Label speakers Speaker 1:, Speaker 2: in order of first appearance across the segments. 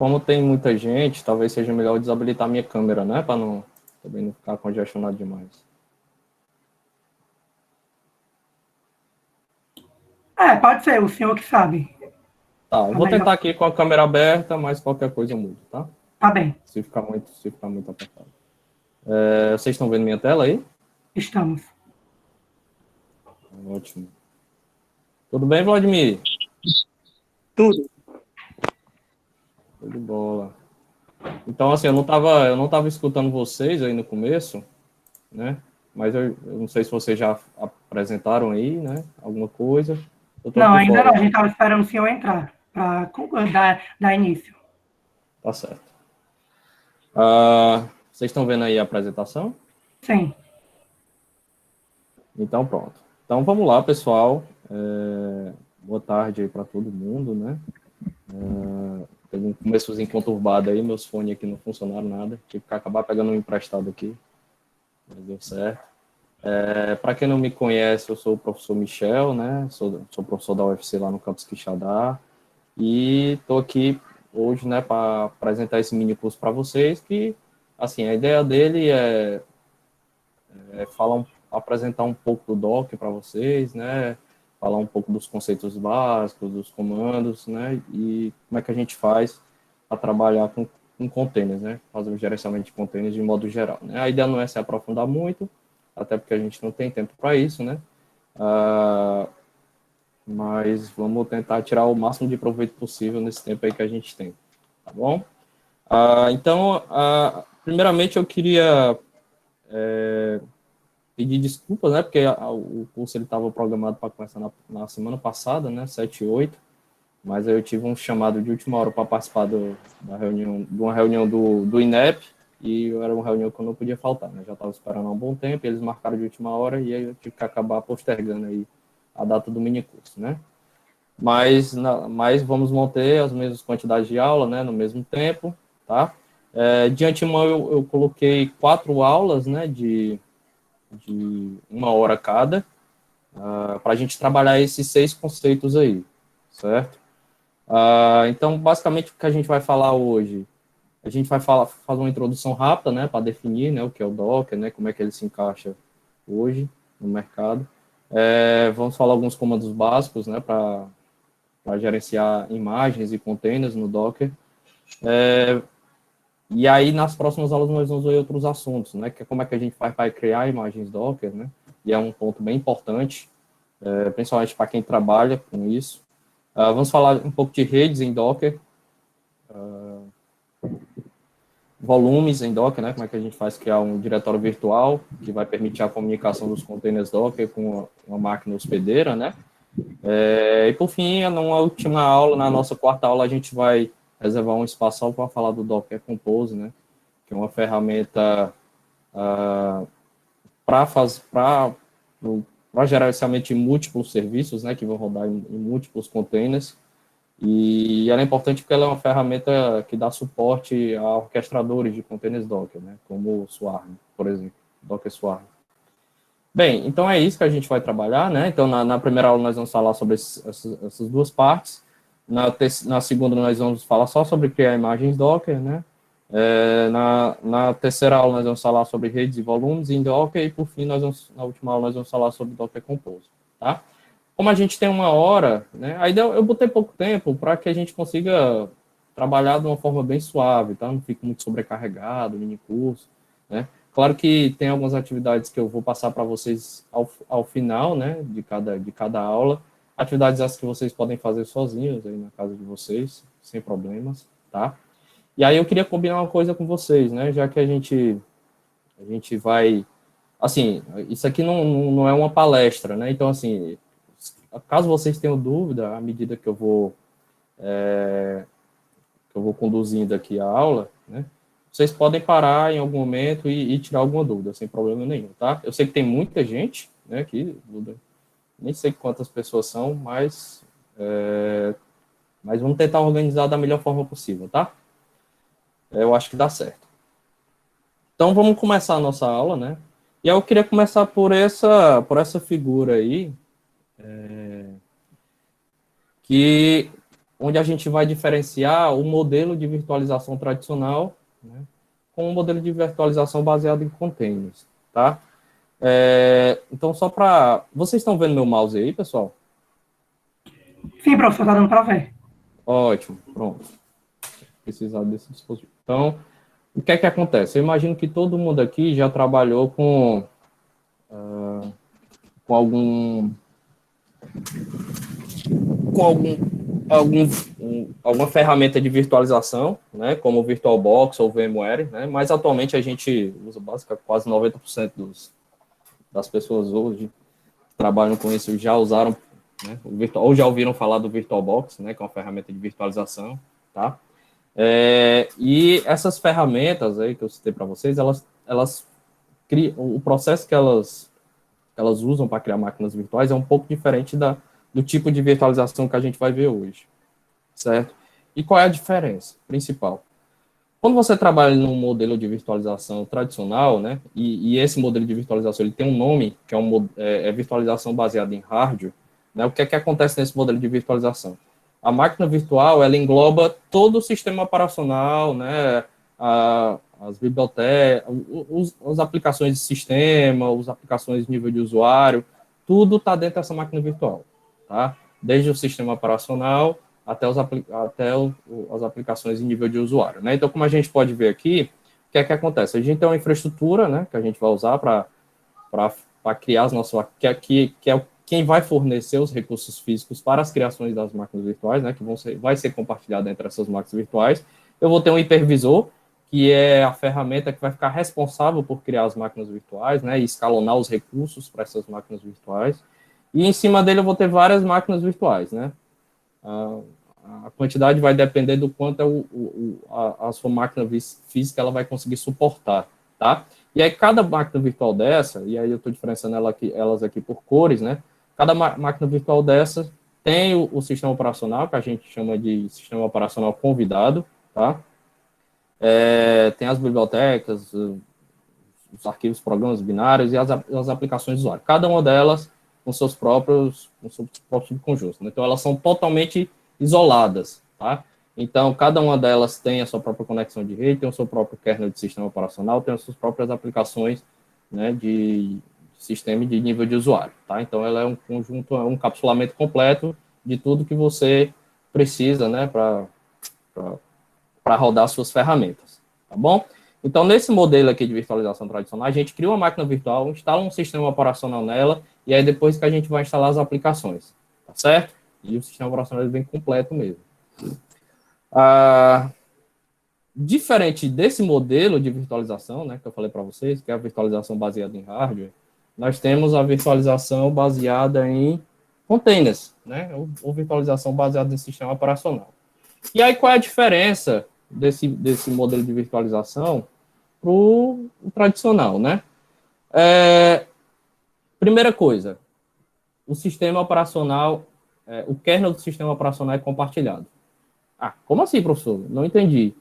Speaker 1: Como tem muita gente, talvez seja melhor eu desabilitar minha câmera, né? Para não, também não ficar congestionado demais.
Speaker 2: Pode ser, o senhor que sabe.
Speaker 1: Tá, eu
Speaker 2: A
Speaker 1: vou
Speaker 2: melhor.
Speaker 1: tentar aqui com a câmera aberta, mas qualquer coisa eu mudo, tá?
Speaker 2: Tá bem,
Speaker 1: Se ficar muito apertado. Vocês estão vendo minha tela aí?
Speaker 2: estamos.
Speaker 1: Ótimo. Tudo bem, Vladimir?
Speaker 2: Tudo.
Speaker 1: Tudo de bola. Então, assim, eu não tava escutando vocês aí no começo, né? Mas eu não sei se vocês já apresentaram aí, né? Alguma coisa. Eu tô
Speaker 2: Não,
Speaker 1: por
Speaker 2: ainda não.
Speaker 1: fora.
Speaker 2: A gente estava esperando o senhor entrar para dar início.
Speaker 1: Tá certo. Vocês estão vendo aí a apresentação?
Speaker 2: Sim.
Speaker 1: Então, pronto. Então, vamos lá, pessoal. Boa tarde aí para todo mundo, né? Teve um começozinho conturbado aí, meus fones aqui não funcionaram nada. Tive que acabar pegando um emprestado aqui, mas deu certo. Para quem não me conhece, eu sou o professor Michel, né? Sou professor da UFC lá no campus Quixadá. E estou aqui hoje, né, para apresentar esse mini curso para vocês, que, assim, a ideia dele é apresentar um pouco do Docker para vocês, né, falar um pouco dos conceitos básicos, dos comandos, né, e como é que a gente faz para trabalhar com containers, né, fazer o gerenciamento de containers de modo geral, né. A ideia não é se aprofundar muito, até porque a gente não tem tempo para isso, né, mas vamos tentar tirar o máximo de proveito possível nesse tempo aí que a gente tem, tá bom? Então, primeiramente eu queria pedir desculpas, né, porque o curso ele estava programado para começar na semana passada, né, 7 e 8, mas aí eu tive um chamado de última hora para participar da reunião, de uma reunião do INEP, e era uma reunião que eu não podia faltar, né, já estava esperando há um bom tempo, eles marcaram de última hora, e aí eu tive que acabar postergando aí a data do minicurso, né. Mas vamos manter as mesmas quantidades de aula, né, no mesmo tempo, tá? De antemão, eu coloquei 4 aulas, né, de 1 hora cada, para a gente trabalhar esses 6 conceitos aí, certo? Então, basicamente, o que a gente vai falar hoje, a gente vai fazer uma introdução rápida, né, para definir, né, o que é o Docker, né, como é que ele se encaixa hoje no mercado. Vamos falar alguns comandos básicos, né, para gerenciar imagens e containers no Docker. E aí, nas próximas aulas, nós vamos ver outros assuntos, né? Que é como é que a gente faz para criar imagens Docker, né? E é um ponto bem importante, principalmente para quem trabalha com isso. Vamos falar um pouco de redes em Docker, volumes em Docker, né? Como é que a gente faz criar um diretório virtual que vai permitir a comunicação dos containers Docker com uma máquina hospedeira, né? E por fim, numa última aula, na nossa quarta aula, a gente vai reservar um espaço só para falar do Docker Compose, né? Que é uma ferramenta para gerenciamento de múltiplos serviços, né? Que vão rodar em múltiplos containers. E ela é importante porque ela é uma ferramenta que dá suporte a orquestradores de containers Docker, né? Como o Swarm, por exemplo, Docker Swarm. Bem, então é isso que a gente vai trabalhar, né? Então, na primeira aula nós vamos falar sobre essas duas partes. Na segunda nós vamos falar só sobre criar imagens Docker, né? Na terceira aula nós vamos falar sobre redes e volumes em Docker e, por fim, na última aula nós vamos falar sobre Docker Compose, tá? Como a gente tem 1 hora, né? Aí eu botei pouco tempo para que a gente consiga trabalhar de uma forma bem suave, tá? Não fique muito sobrecarregado, mini curso, né? Claro que tem algumas atividades que eu vou passar para vocês ao final, né, de cada aula. Atividades essas que vocês podem fazer sozinhos aí na casa de vocês, sem problemas, tá? E aí eu queria combinar uma coisa com vocês, né, já que a gente vai, assim, isso aqui não é uma palestra, né, então, assim, caso vocês tenham dúvida, à medida que eu vou conduzindo aqui a aula, né, vocês podem parar em algum momento e tirar alguma dúvida, sem problema nenhum, tá? Eu sei que tem muita gente, né, aqui, nem sei quantas pessoas são, mas vamos tentar organizar da melhor forma possível, tá? Eu acho que dá certo. Então, vamos começar a nossa aula, né? E eu queria começar por essa figura aí, que onde a gente vai diferenciar o modelo de virtualização tradicional, né, com o modelo de virtualização baseado em containers, tá? Então, só para... Vocês estão vendo meu mouse aí, pessoal?
Speaker 2: Sim, professor, está dando para ver.
Speaker 1: Ótimo, pronto. Precisar desse dispositivo. Então, o que é que acontece? Eu imagino que todo mundo aqui já trabalhou com algum alguma ferramenta de virtualização, né, como o VirtualBox ou VMware, né, mas atualmente a gente usa basicamente quase 90% das pessoas hoje que trabalham com isso já usaram, né, ou já ouviram falar do VirtualBox, né, que é uma ferramenta de virtualização, tá? E essas ferramentas aí que eu citei para vocês, elas criam, o processo que elas usam para criar máquinas virtuais é um pouco diferente do tipo de virtualização que a gente vai ver hoje, certo? E qual é a diferença principal? Quando você trabalha num modelo de virtualização tradicional, né, e esse modelo de virtualização ele tem um nome, que é virtualização baseada em hardware, né, o que é que acontece nesse modelo de virtualização? A máquina virtual, ela engloba todo o sistema operacional, né, as bibliotecas, as aplicações de sistema, as aplicações de nível de usuário, tudo está dentro dessa máquina virtual, tá? Desde o sistema operacional até as aplicações de nível de usuário, né? Então, como a gente pode ver aqui, o que é que acontece? A gente tem uma infraestrutura, né, que a gente vai usar para criar as nossas, que é quem vai fornecer os recursos físicos para as criações das máquinas virtuais, né, que vai ser compartilhado entre essas máquinas virtuais. Eu vou ter um hipervisor, que é a ferramenta que vai ficar responsável por criar as máquinas virtuais, né, e escalonar os recursos para essas máquinas virtuais. E em cima dele eu vou ter várias máquinas virtuais, né. A quantidade vai depender do quanto a sua máquina física ela vai conseguir suportar, tá? E aí cada máquina virtual dessa, e aí eu estou diferenciando elas aqui por cores, né? Cada máquina virtual dessa tem o sistema operacional, que a gente chama de sistema operacional convidado, tá? Tem as bibliotecas, os arquivos, programas binários e as aplicações do usuário. Cada uma delas com seus próprios subconjuntos. Né? Então, elas são totalmente isoladas, tá? Então, cada uma delas tem a sua própria conexão de rede, tem o seu próprio kernel de sistema operacional, tem as suas próprias aplicações, né, de sistema e de nível de usuário, tá? Então, ela é um conjunto, um encapsulamento completo de tudo que você precisa, né, para rodar suas ferramentas, tá bom? Então, nesse modelo aqui de virtualização tradicional, a gente cria uma máquina virtual, instala um sistema operacional nela, e aí depois que a gente vai instalar as aplicações, tá certo? E o sistema operacional vem completo mesmo. Diferente desse modelo de virtualização, né, que eu falei para vocês, que é a virtualização baseada em hardware, nós temos a virtualização baseada em containers, né, ou virtualização baseada em sistema operacional. E aí, qual é a diferença desse modelo de virtualização para o tradicional, né? Primeira coisa, o sistema operacional, o kernel do sistema operacional é compartilhado. Como assim, professor? Não entendi.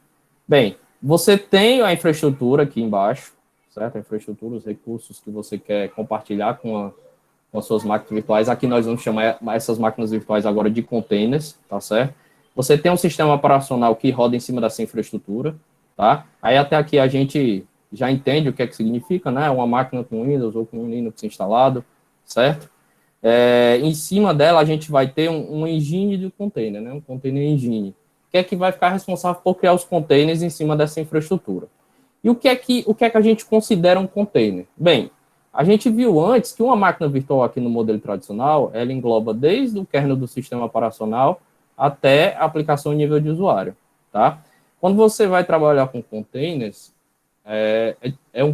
Speaker 1: Bem, você tem a infraestrutura aqui embaixo, certo? A infraestrutura, os recursos que você quer compartilhar com as suas máquinas virtuais. Aqui nós vamos chamar essas máquinas virtuais agora de containers, tá certo? Você tem um sistema operacional que roda em cima dessa infraestrutura, tá? Aí até aqui a gente já entende o que é que significa, né? Uma máquina com Windows ou com Linux instalado, certo? Em cima dela a gente vai ter um engine de container, né? Um container engine, que é que vai ficar responsável por criar os containers em cima dessa infraestrutura. E o que é que a gente considera um container? Bem, a gente viu antes que uma máquina virtual aqui no modelo tradicional, ela engloba desde o kernel do sistema operacional até a aplicação nível de usuário, tá? Quando você vai trabalhar com containers, é um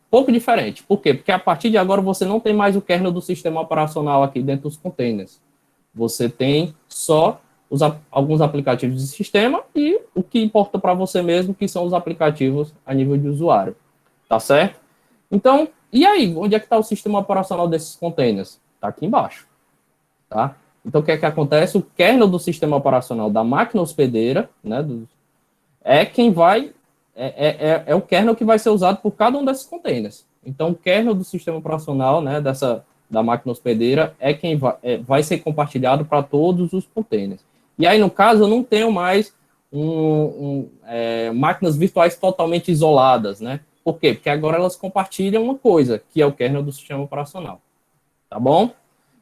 Speaker 1: pouco diferente. Por quê? Porque a partir de agora você não tem mais o kernel do sistema operacional aqui dentro dos containers. Você tem só alguns aplicativos de sistema e o que importa para você mesmo, que são os aplicativos a nível de usuário, tá certo? Então, e aí? Onde é que está o sistema operacional desses containers? Está aqui embaixo, tá? Então, o que é que acontece? O kernel do sistema operacional da máquina hospedeira, né, é quem vai... É o kernel que vai ser usado por cada um desses containers. Então, o kernel do sistema operacional, né, da máquina hospedeira é quem vai ser compartilhado para todos os containers. E aí, no caso, eu não tenho mais máquinas virtuais totalmente isoladas, né? Por quê? Porque agora elas compartilham uma coisa, que é o kernel do sistema operacional, tá bom?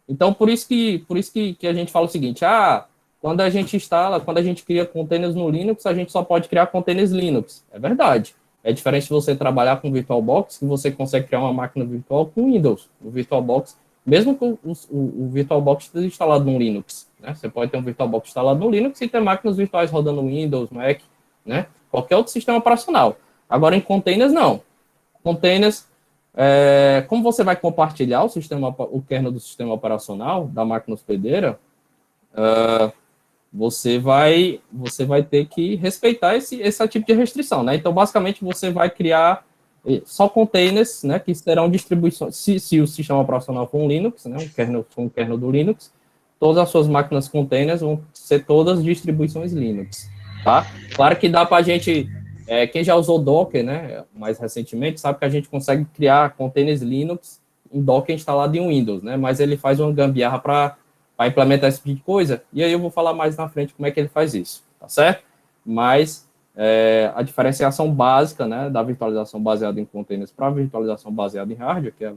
Speaker 1: Então, por isso que a gente fala o seguinte, quando a gente instala, quando a gente cria containers no Linux, a gente só pode criar containers Linux. É verdade. É diferente de você trabalhar com VirtualBox, que você consegue criar uma máquina virtual com Windows. O VirtualBox, mesmo com o VirtualBox esteja instalado no Linux, né? Você pode ter um VirtualBox instalado no Linux e ter máquinas virtuais rodando Windows, Mac, né? Qualquer outro sistema operacional. Agora, em containers, não. Containers, como você vai compartilhar o kernel do sistema operacional da máquina hospedeira, você vai ter que respeitar esse tipo de restrição, né? Então, basicamente, você vai criar só containers, né, que serão distribuições, se o sistema operacional for um Linux, né, um kernel do Linux, todas as suas máquinas containers vão ser todas distribuições Linux, tá? Claro que dá para a gente, quem já usou Docker, né, mais recentemente, sabe que a gente consegue criar containers Linux em Docker instalado em Windows, né, mas ele faz uma gambiarra para implementar esse tipo de coisa, e aí eu vou falar mais na frente como é que ele faz isso, tá certo? Mas a diferenciação básica, né, da virtualização baseada em containers para a virtualização baseada em hardware, que é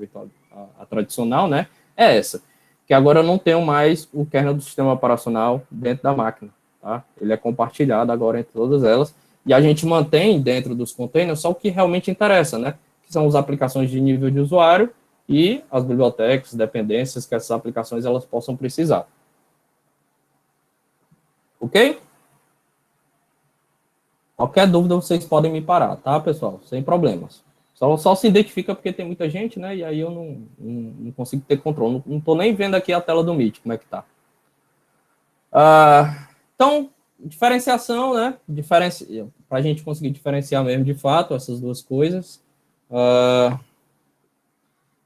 Speaker 1: a tradicional, né, é essa, que agora eu não tenho mais o kernel do sistema operacional dentro da máquina, tá? Ele é compartilhado agora entre todas elas, e a gente mantém dentro dos containers só o que realmente interessa, né, que são as aplicações de nível de usuário e as bibliotecas, dependências que essas aplicações elas possam precisar. Ok? Qualquer dúvida vocês podem me parar, tá, pessoal? Sem problemas. Só se identifica porque tem muita gente, né? E aí eu não consigo ter controle. Não estou nem vendo aqui a tela do Meet, como é que tá. Então, diferenciação, né? Para a gente conseguir diferenciar mesmo de fato essas duas coisas.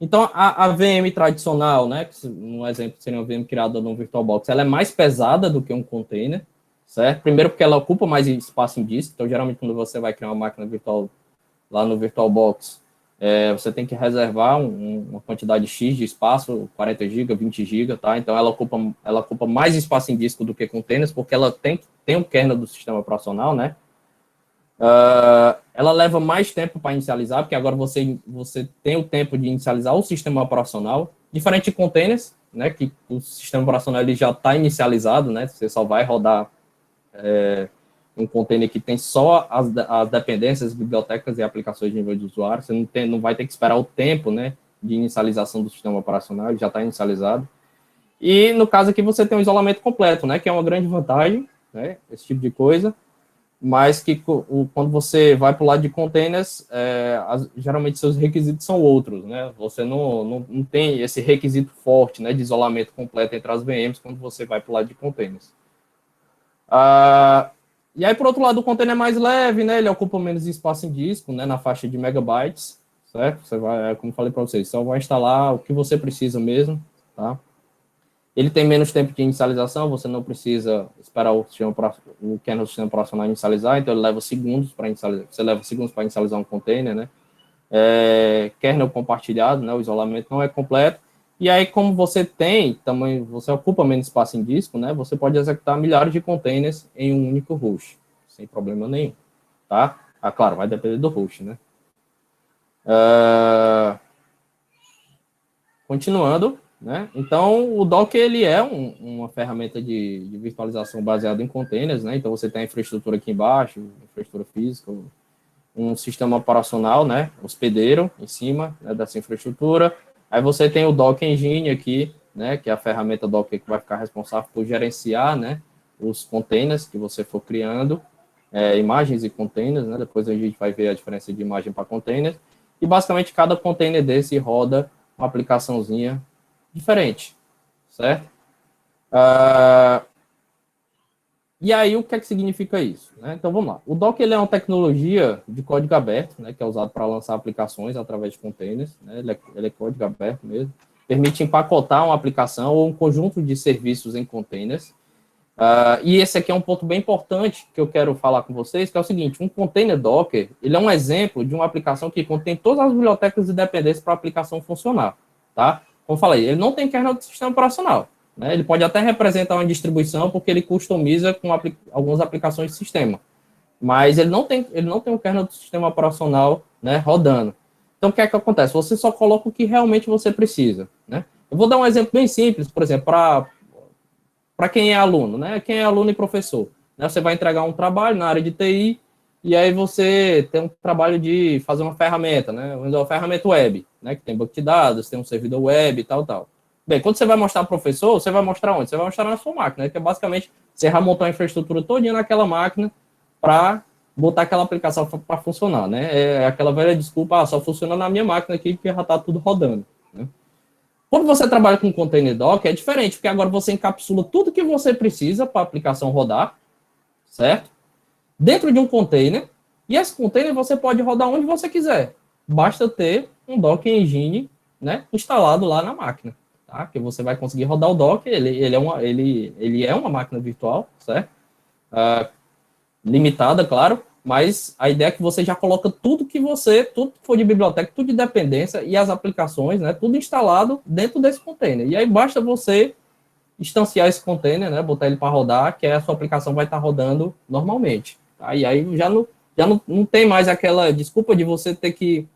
Speaker 1: Então, a VM tradicional, né? Que um exemplo seria uma VM criada no VirtualBox, ela é mais pesada do que um container, certo? Primeiro porque ela ocupa mais espaço em disco. Então, geralmente, quando você vai criar uma máquina virtual lá no VirtualBox, você tem que reservar uma quantidade X de espaço, 40 GB, 20 GB, tá? Então, ela ocupa mais espaço em disco do que containers, porque ela tem um kernel do sistema operacional, né? Ela leva mais tempo para inicializar, porque agora você tem o tempo de inicializar o sistema operacional, diferente de containers, né? Que o sistema operacional ele já está inicializado, né? Você só vai rodar um container que tem só as dependências, bibliotecas e aplicações de nível de usuário. Você não vai ter que esperar o tempo, né, de inicialização do sistema operacional, ele já está inicializado. E no caso aqui você tem um isolamento completo, né, que é uma grande vantagem, né, esse tipo de coisa, mas que quando você vai para o lado de containers, geralmente seus requisitos são outros, né, você não tem esse requisito forte, né, de isolamento completo entre as VMs quando você vai para o lado de containers. E aí, por outro lado, o container é mais leve, né? Ele ocupa menos espaço em disco, né? Na faixa de megabytes, certo? Você vai, como falei para vocês, só vai instalar o que você precisa mesmo, tá? Ele tem menos tempo de inicialização, você não precisa esperar o kernel do sistema operacional inicializar, então ele leva segundos para inicializar, você leva segundos para inicializar um container, né? Kernel compartilhado, né? O isolamento não é completo. E aí, como você você ocupa menos espaço em disco, né? Você pode executar milhares de containers em um único host, sem problema nenhum, tá? Claro, vai depender do host, né? Continuando, né? Então, o Docker, ele é uma ferramenta de virtualização baseada em containers, né? Então, você tem a infraestrutura aqui embaixo, infraestrutura física, um sistema operacional, né? Hospedeiro em cima, né, dessa infraestrutura. Aí você tem o Docker Engine aqui, né, que é a ferramenta Docker que vai ficar responsável por gerenciar, né, os containers que você for criando, imagens e containers, né, depois a gente vai ver a diferença de imagem para container, e basicamente cada container desse roda uma aplicaçãozinha diferente, certo? E aí, o que é que significa isso? Né? Então, vamos lá. O Docker ele é uma tecnologia de código aberto, né, que é usado para lançar aplicações através de containers. Né? Ele é código aberto mesmo. Permite empacotar uma aplicação ou um conjunto de serviços em containers. E esse aqui é um ponto bem importante que eu quero falar com vocês, que é o seguinte, um container Docker, ele é um exemplo de uma aplicação que contém todas as bibliotecas e dependências para a aplicação funcionar. Tá? Como eu falei, ele não tem kernel do sistema operacional. né? Ele pode até representar uma distribuição porque ele customiza com algumas aplicações de sistema, mas ele não tem o kernel do sistema operacional, né, rodando. Então, o que é que acontece? Você só coloca o que realmente você precisa, né? Eu vou dar um exemplo bem simples, por exemplo, para quem é aluno, né? Quem é aluno e professor, né? Você vai entregar um trabalho na área de TI e aí você tem um trabalho de fazer uma ferramenta, né? Uma ferramenta web, né? Que tem banco de dados, tem um servidor web e tal, tal. Bem, quando você vai mostrar para o professor, você vai mostrar onde? Você vai mostrar na sua máquina, né? Que é basicamente você vai montar a infraestrutura todinha naquela máquina para botar aquela aplicação para funcionar, né? É aquela velha desculpa, só funciona na minha máquina aqui porque já está tudo rodando, né? Quando você trabalha com container Docker, é diferente, porque agora você encapsula tudo que você precisa para a aplicação rodar, certo? Dentro de um container, e esse container você pode rodar onde você quiser. Basta ter um Docker Engine, né, instalado lá na máquina, tá? Que você vai conseguir rodar o Docker, ele é uma máquina virtual, certo? Limitada, claro, mas a ideia é que você já coloca tudo que for de biblioteca, tudo de dependência e as aplicações, né, tudo instalado dentro desse container. E aí basta você instanciar esse container, né, botar ele para rodar, que a sua aplicação vai estar rodando normalmente. Tá? E aí já não tem mais aquela desculpa de você ter que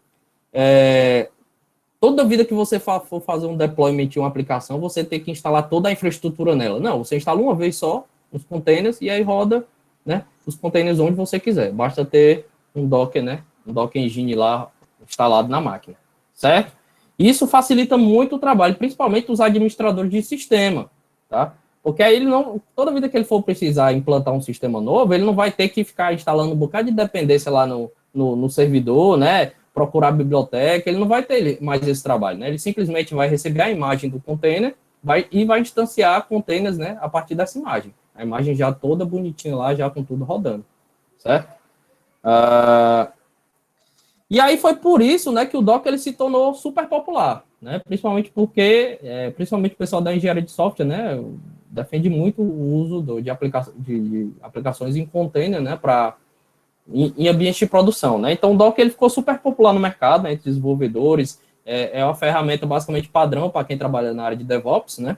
Speaker 1: toda vida que você for fazer um deployment de uma aplicação, você tem que instalar toda a infraestrutura nela. Não, você instala uma vez só os containers e aí roda, né, os containers onde você quiser. Basta ter um Docker, né, um Docker Engine lá instalado na máquina, certo? Isso facilita muito o trabalho, principalmente os administradores de sistema, tá? Porque aí ele não, toda vida que ele for precisar implantar um sistema novo, ele não vai ter que ficar instalando um bocado de dependência lá no servidor, né? Procurar a biblioteca, ele não vai ter mais esse trabalho, né? Ele simplesmente vai receber a imagem do container vai instanciar containers, né, a partir dessa imagem. A imagem já toda bonitinha lá, já com tudo rodando, certo? E aí foi por isso, né, que o Docker ele se tornou super popular, né? Principalmente porque, principalmente o pessoal da engenharia de software, né, defende muito o uso de aplicações em container, né, em ambiente de produção, né? Então o Docker ele ficou super popular no mercado, né, entre desenvolvedores, é uma ferramenta basicamente padrão para quem trabalha na área de DevOps, né?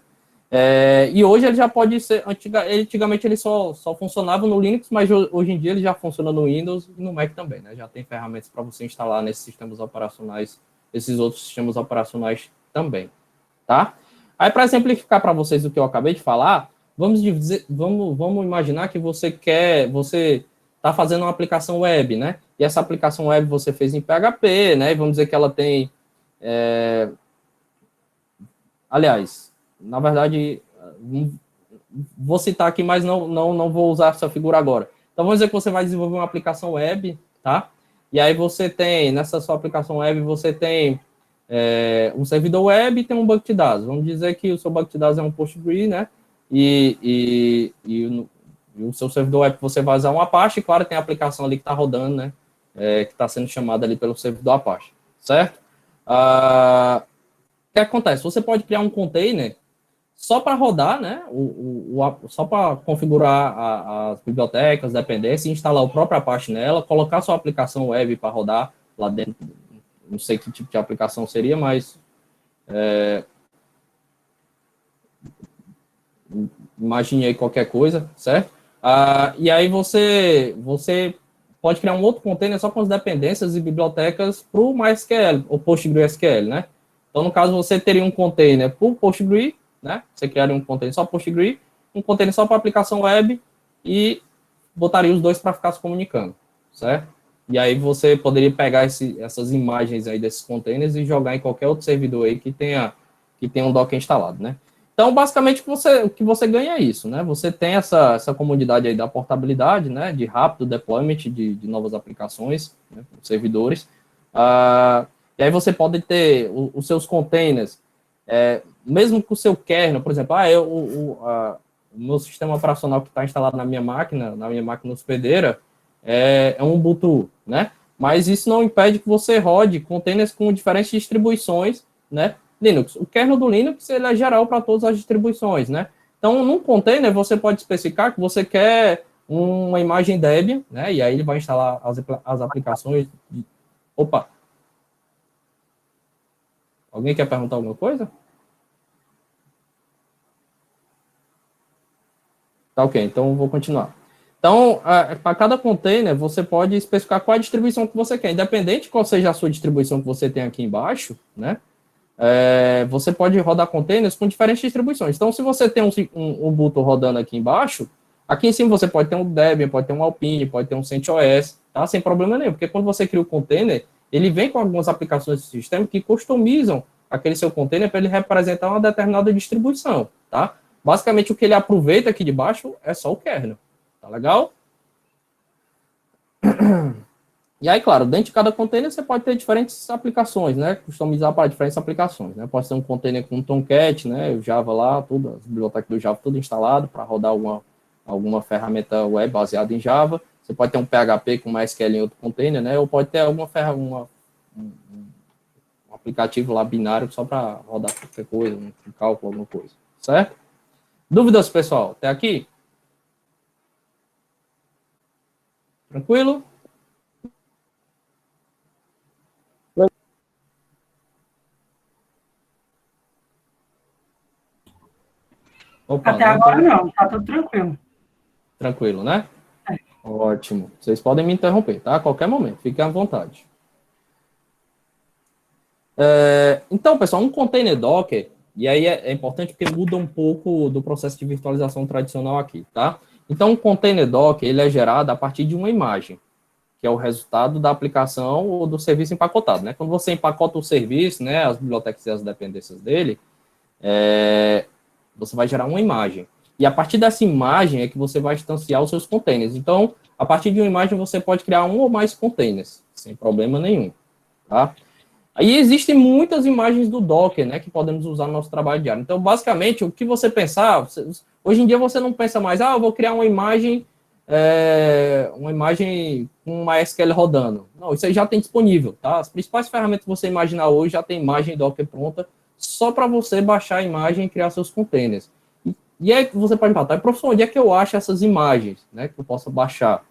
Speaker 1: E hoje ele já pode ser, antigamente ele só funcionava no Linux, mas hoje em dia ele já funciona no Windows e no Mac também, né? Já tem ferramentas para você instalar nesses sistemas operacionais, esses outros sistemas operacionais também, tá? Aí para exemplificar para vocês o que eu acabei de falar, vamos imaginar que você está fazendo uma aplicação web, né? E essa aplicação web você fez em PHP, né? E vamos dizer que ela tem, aliás, na verdade, vou citar aqui, mas não vou usar essa figura agora. Então, vamos dizer que você vai desenvolver uma aplicação web, tá? E aí você tem, nessa sua aplicação web, você tem um servidor web e tem um banco de dados. Vamos dizer que o seu banco de dados é um Postgre, né? E o seu servidor web você vai usar um Apache, e claro, tem a aplicação ali que está rodando, né? Que está sendo chamada ali pelo servidor Apache, certo? O que acontece? Você pode criar um container só para rodar, né? Só para configurar as bibliotecas, dependências, instalar o próprio Apache nela, colocar sua aplicação web para rodar lá dentro. Não sei que tipo de aplicação seria, mas imagine aí qualquer coisa, certo? E aí você pode criar um outro container só com as dependências e bibliotecas para o MySQL, ou PostgreSQL, né? Então, no caso, você teria um container para o Postgre, né? Você criaria um container só para Postgre, um container só para aplicação web e botaria os dois para ficar se comunicando, certo? E aí você poderia pegar essas imagens aí desses containers e jogar em qualquer outro servidor aí que tenha um Docker instalado, né? Então, basicamente, o que você ganha é isso, né? Você tem essa comodidade aí da portabilidade, né? De rápido deployment de novas aplicações, né, servidores. E aí você pode ter os seus containers, mesmo com o seu kernel, por exemplo, o meu sistema operacional que está instalado na minha máquina hospedeira, é um Ubuntu, né? Mas isso não impede que você rode containers com diferentes distribuições, né? Linux. O kernel do Linux ele é geral para todas as distribuições, né? Então, num container, você pode especificar que você quer uma imagem Debian, né? E aí ele vai instalar as aplicações. Opa! Alguém quer perguntar alguma coisa? Tá ok, então eu vou continuar. Então, para cada container, você pode especificar qual a distribuição que você quer. Independente de qual seja a sua distribuição que você tem aqui embaixo, né? Você pode rodar containers com diferentes distribuições. Então, se você tem um Ubuntu rodando aqui embaixo, aqui em cima você pode ter um Debian, pode ter um Alpine, pode ter um CentOS, tá? Sem problema nenhum, porque quando você cria o container, ele vem com algumas aplicações do sistema que customizam aquele seu container para ele representar uma determinada distribuição, tá? Basicamente, o que ele aproveita aqui de baixo é só o kernel, tá legal? E aí, claro, dentro de cada container você pode ter diferentes aplicações, né? Customizar para diferentes aplicações, né? Pode ser um container com Tomcat, né? O Java lá, tudo, as bibliotecas do Java tudo instalado para rodar alguma ferramenta web baseada em Java. Você pode ter um PHP com MySQL em outro container, né? Ou pode ter um aplicativo lá binário só para rodar qualquer coisa, um cálculo, alguma coisa, certo? Dúvidas, pessoal? Até aqui? Tranquilo? Opa,
Speaker 2: Até agora não, tá tudo tranquilo.
Speaker 1: Tranquilo, né?
Speaker 2: É.
Speaker 1: Ótimo. Vocês podem me interromper, tá? A qualquer momento. Fiquem à vontade. Então, pessoal, um container Docker, e aí é importante porque muda um pouco do processo de virtualização tradicional aqui, tá? Então, um container Docker, ele é gerado a partir de uma imagem, que é o resultado da aplicação ou do serviço empacotado, né? Quando você empacota o serviço, né, as bibliotecas e as dependências dele, você vai gerar uma imagem. E a partir dessa imagem é que você vai instanciar os seus containers. Então, a partir de uma imagem, você pode criar um ou mais containers, sem problema nenhum, tá? Aí existem muitas imagens do Docker, né, que podemos usar no nosso trabalho diário. Então, basicamente, o que você pensar, hoje em dia você não pensa mais, eu vou criar uma imagem com uma MySQL rodando. Não, isso aí já tem disponível, tá? As principais ferramentas que você imaginar hoje já tem imagem Docker pronta, só para você baixar a imagem e criar seus containers. E aí você pode perguntar, professor, onde é que eu acho essas imagens, né, que eu possa baixar?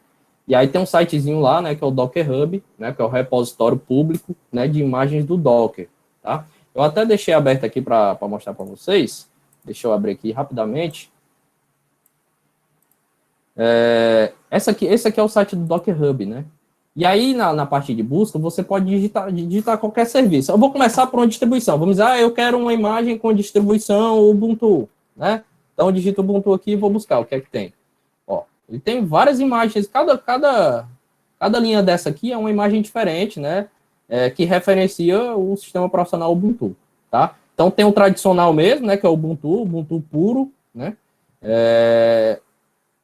Speaker 1: E aí tem um sitezinho lá, né, que é o Docker Hub, né, que é o repositório público, né, de imagens do Docker, tá? Eu até deixei aberto aqui para mostrar para vocês. Deixa eu abrir aqui rapidamente. Esse aqui é o site do Docker Hub, né? E aí, na parte de busca, você pode digitar qualquer serviço. Eu vou começar por uma distribuição. Vamos dizer, eu quero uma imagem com distribuição Ubuntu, né? Então, eu digito Ubuntu aqui e vou buscar o que é que tem. Ó, ele tem várias imagens. Cada linha dessa aqui é uma imagem diferente, né? Que referencia o sistema operacional Ubuntu, tá? Então, tem o tradicional mesmo, né? Que é o Ubuntu puro, né?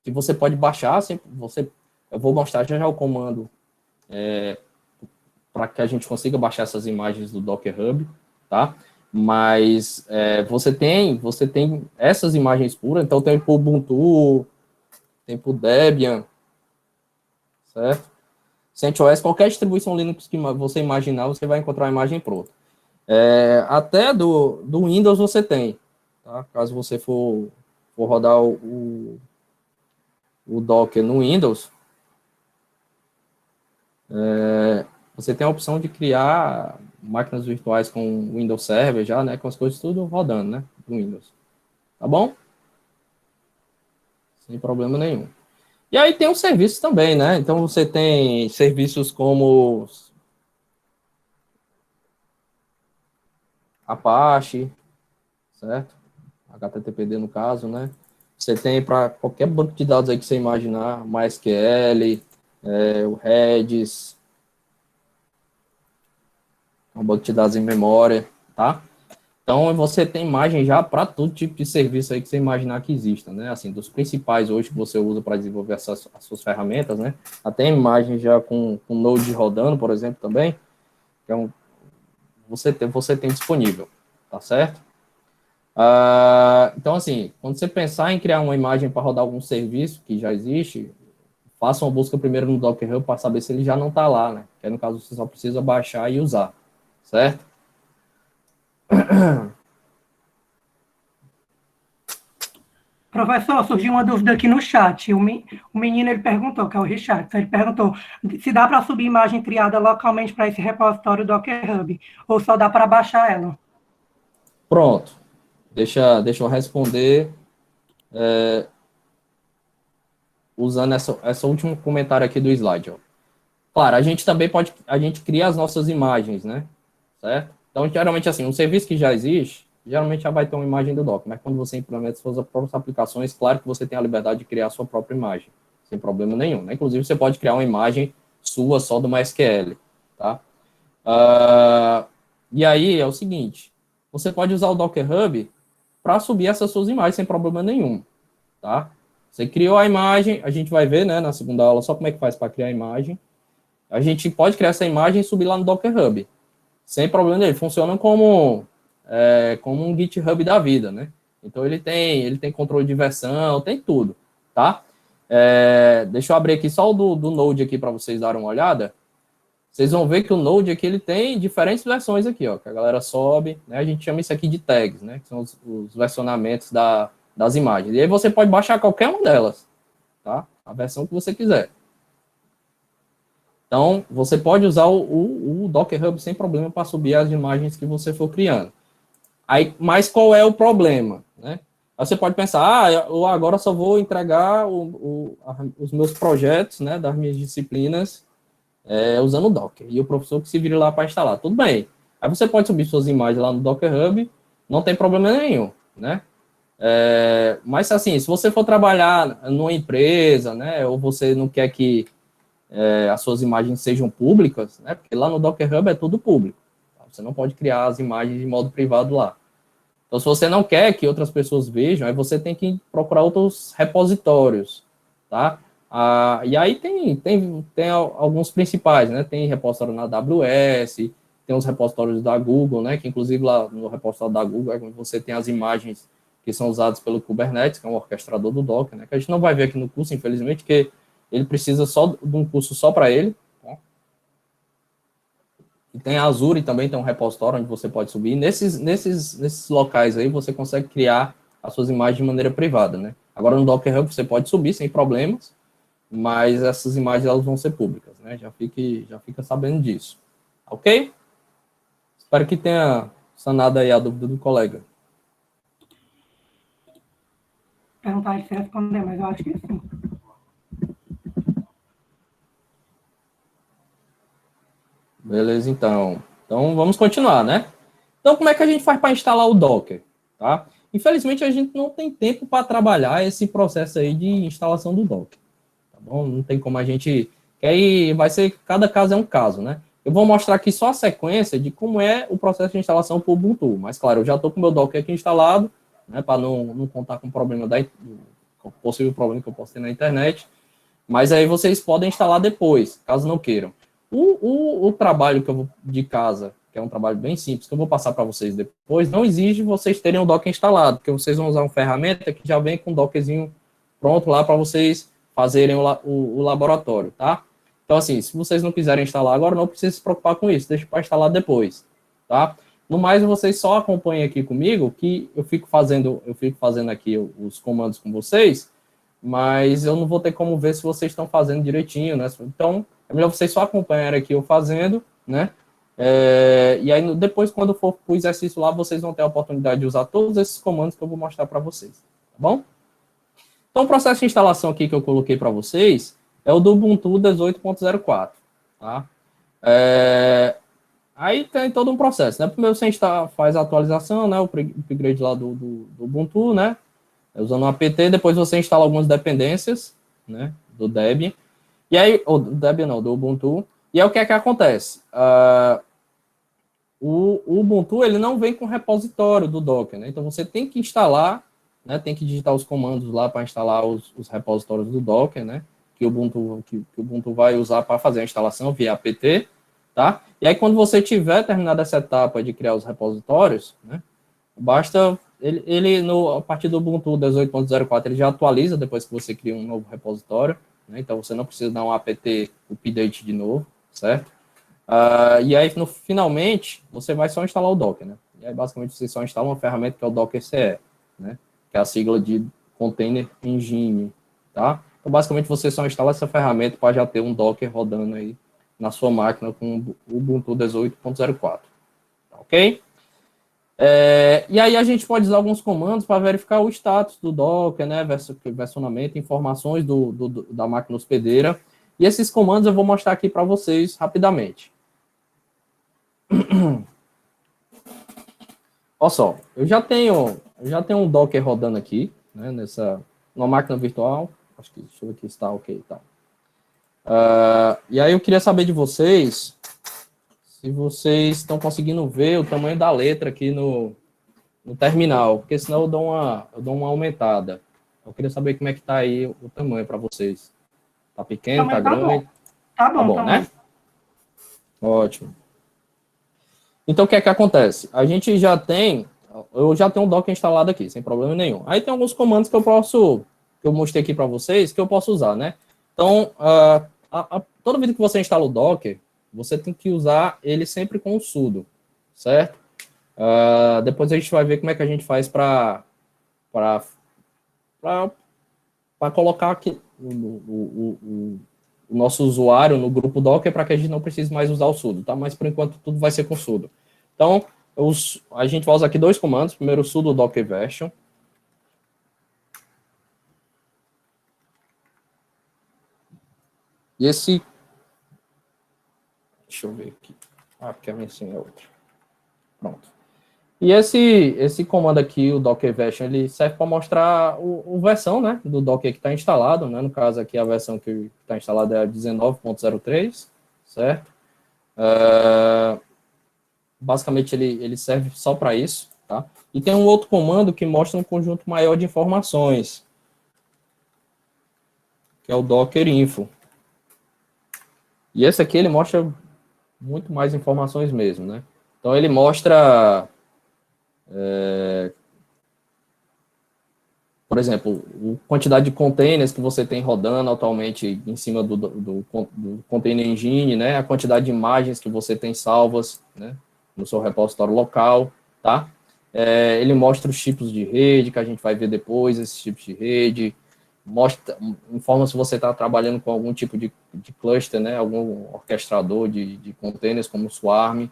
Speaker 1: Que você pode baixar. Eu vou mostrar já o comando para que a gente consiga baixar essas imagens do Docker Hub, tá? Mas você tem essas imagens puras, então tem para o Ubuntu, tem para o Debian, certo? CentOS, qualquer distribuição Linux que você imaginar, você vai encontrar a imagem pronta. Até do Windows você tem, tá? Caso você for rodar o Docker no Windows, você tem a opção de criar máquinas virtuais com Windows Server já, né? Com as coisas tudo rodando, né? No Windows. Tá bom? Sem problema nenhum. E aí tem os serviços também, né? Então você tem serviços como Apache, certo? HTTPD no caso, né? Você tem para qualquer banco de dados aí que você imaginar, MySQL, o Redis, um banco de dados em memória, tá? Então, você tem imagem já para todo tipo de serviço aí que você imaginar que exista, né? Assim, dos principais hoje que você usa para desenvolver as suas ferramentas, né? Até imagem já com Node rodando, por exemplo, também. Então, você tem disponível, tá certo? Então, assim, quando você pensar em criar uma imagem para rodar algum serviço que já existe, faça uma busca primeiro no Docker Hub para saber se ele já não está lá, né? Que aí, no caso, você só precisa baixar e usar, certo?
Speaker 2: Professor, surgiu uma dúvida aqui no chat. O menino, ele perguntou, que é o Richard, ele perguntou se dá para subir imagem criada localmente para esse repositório Docker Hub, ou só dá para baixar ela?
Speaker 1: Pronto. Deixa eu responder. usando essa último comentário aqui do slide, ó. Claro, a gente também a gente cria as nossas imagens, né? Certo? Então, geralmente, assim, um serviço que já existe, geralmente já vai ter uma imagem do Docker, mas quando você implementa suas próprias aplicações, claro que você tem a liberdade de criar a sua própria imagem, sem problema nenhum, né? Inclusive, você pode criar uma imagem sua só do MySQL, tá? E aí, é o seguinte, você pode usar o Docker Hub para subir essas suas imagens sem problema nenhum, tá? Você criou a imagem, a gente vai ver, né, na segunda aula, só como é que faz para criar a imagem. A gente pode criar essa imagem e subir lá no Docker Hub, sem problema nenhum. Funciona como um GitHub da vida, né? Então, ele tem controle de versão, tem tudo, tá? Deixa eu abrir aqui só o do Node aqui para vocês darem uma olhada. Vocês vão ver que o Node aqui, ele tem diferentes versões aqui, ó, que a galera sobe, né? A gente chama isso aqui de tags, né? Que são os versionamentos das imagens. E aí você pode baixar qualquer uma delas, tá? A versão que você quiser. Então, você pode usar o Docker Hub sem problema para subir as imagens que você for criando. Aí, mas qual é o problema, né? Aí você pode pensar, eu agora só vou entregar os meus projetos, né, das minhas disciplinas usando o Docker. E o professor que se vire lá para instalar. Tudo bem. Aí você pode subir suas imagens lá no Docker Hub, não tem problema nenhum, né? Mas, assim, se você for trabalhar numa empresa, né, ou você não quer que as suas imagens sejam públicas, né, porque lá no Docker Hub é tudo público. Tá? Você não pode criar as imagens de modo privado lá. Então, se você não quer que outras pessoas vejam, aí você tem que procurar outros repositórios, tá? E aí tem alguns principais, né? Tem repositório na AWS, tem os repositórios da Google, né? Que inclusive lá no repositório da Google é quando você tem as imagens que são usadas pelo Kubernetes, que é um orquestrador do Docker, né? Que a gente não vai ver aqui no curso, infelizmente, porque ele precisa só de um curso só para ele. Tá? E tem a Azure também, tem um repositório onde você pode subir. Nesses locais aí, você consegue criar as suas imagens de maneira privada, né? Agora, no Docker Hub, você pode subir sem problemas, mas essas imagens elas vão ser públicas, né? Já fica sabendo disso. Ok? Espero que tenha sanado aí a dúvida do colega.
Speaker 2: Perguntar se responder, mas eu acho que sim.
Speaker 1: Beleza, então. Então, vamos continuar, né? Então, como é que a gente faz para instalar o Docker? Tá? Infelizmente, a gente não tem tempo para trabalhar esse processo aí de instalação do Docker. Tá bom? Não tem como a gente... Que aí vai ser... Cada caso é um caso, né? Eu vou mostrar aqui só a sequência de como é o processo de instalação para o Ubuntu. Mas, claro, eu já estou com o meu Docker aqui instalado, né? Para não contar com o problema com possível problema que eu posso ter na internet. Mas aí vocês podem instalar depois, caso não queiram. O trabalho que eu vou de casa, que é um trabalho bem simples, que eu vou passar para vocês depois, não exige vocês terem o Docker instalado, porque vocês vão usar uma ferramenta que já vem com um Dockerzinho pronto lá para vocês fazerem o laboratório, tá? Então, assim, se vocês não quiserem instalar agora, não precisa se preocupar com isso, deixa para instalar depois, tá? No mais, vocês só acompanhem aqui comigo, que eu fico fazendo aqui os comandos com vocês, mas eu não vou ter como ver se vocês estão fazendo direitinho, né? Então, é melhor vocês só acompanharem aqui eu fazendo, né? E aí, depois, quando for para o exercício lá, vocês vão ter a oportunidade de usar todos esses comandos que eu vou mostrar para vocês, tá bom? Então, o processo de instalação aqui que eu coloquei para vocês é o do Ubuntu 18.04, tá? Aí tem todo um processo, né? Primeiro você faz a atualização, né? O upgrade lá do Ubuntu, né? Usando o apt, depois você instala algumas dependências, né? Do Debian. E aí, do Debian não, do Ubuntu. E aí o que é que acontece? O Ubuntu, ele não vem com repositório do Docker, né? Então você tem que instalar, né? Tem que digitar os comandos lá para instalar os repositórios do Docker, né? Que o Ubuntu vai usar para fazer a instalação via apt, tá? E aí quando você tiver terminado essa etapa de criar os repositórios, né? Basta a partir do Ubuntu 18.04 ele já atualiza depois que você cria um novo repositório, né? Então você não precisa dar um apt update de novo, certo? E aí, finalmente, você vai só instalar o Docker, né? E aí, basicamente, você só instala uma ferramenta que é o Docker CE, né? Que é a sigla de Container Engine, tá? Então, basicamente, você só instala essa ferramenta para já ter um Docker rodando aí na sua máquina com o Ubuntu 18.04, tá ok? E aí a gente pode usar alguns comandos para verificar o status do Docker, né, versionamento, informações da máquina hospedeira. E esses comandos eu vou mostrar aqui para vocês rapidamente. Olha só, eu já tenho um Docker rodando aqui, né, numa máquina virtual. Acho que, deixa eu ver aqui se está ok, tá. E aí eu queria saber de vocês se vocês estão conseguindo ver o tamanho da letra aqui no terminal, porque senão eu dou uma aumentada. Eu queria saber como é que tá aí o tamanho para vocês. Tá pequeno, tá grande?
Speaker 2: Tá bom,
Speaker 1: né? Ótimo. Então, o que é que acontece? Eu já tenho um Docker instalado aqui, sem problema nenhum. Aí tem alguns comandos que eu mostrei aqui para vocês, que eu posso usar, né? Então, toda vez que você instala o Docker, você tem que usar ele sempre com o sudo, certo? Depois a gente vai ver como é que a gente faz para colocar aqui o nosso usuário no grupo Docker para que a gente não precise mais usar o sudo, tá? Mas por enquanto tudo vai ser com sudo. Então, a gente vai usar aqui dois comandos. Primeiro, o sudo docker version. E esse... Deixa eu ver aqui. Porque a minha senha é outra. Pronto. E esse comando aqui, o docker version, ele serve para mostrar a versão, né, do Docker que está instalado, né? No caso aqui, a versão que está instalada é a 19.03, certo? Basicamente, ele serve só para isso, tá? E tem um outro comando que mostra um conjunto maior de informações, que é o docker info. E esse aqui, ele mostra muito mais informações mesmo, né? Então, ele mostra... por exemplo, a quantidade de containers que você tem rodando atualmente em cima do container engine, né? A quantidade de imagens que você tem salvas, né, no seu repositório local, tá? Ele mostra os tipos de rede, que a gente vai ver depois, esses tipos de rede, informa se você está trabalhando com algum tipo de cluster, né? Algum orquestrador de containers, como o Swarm,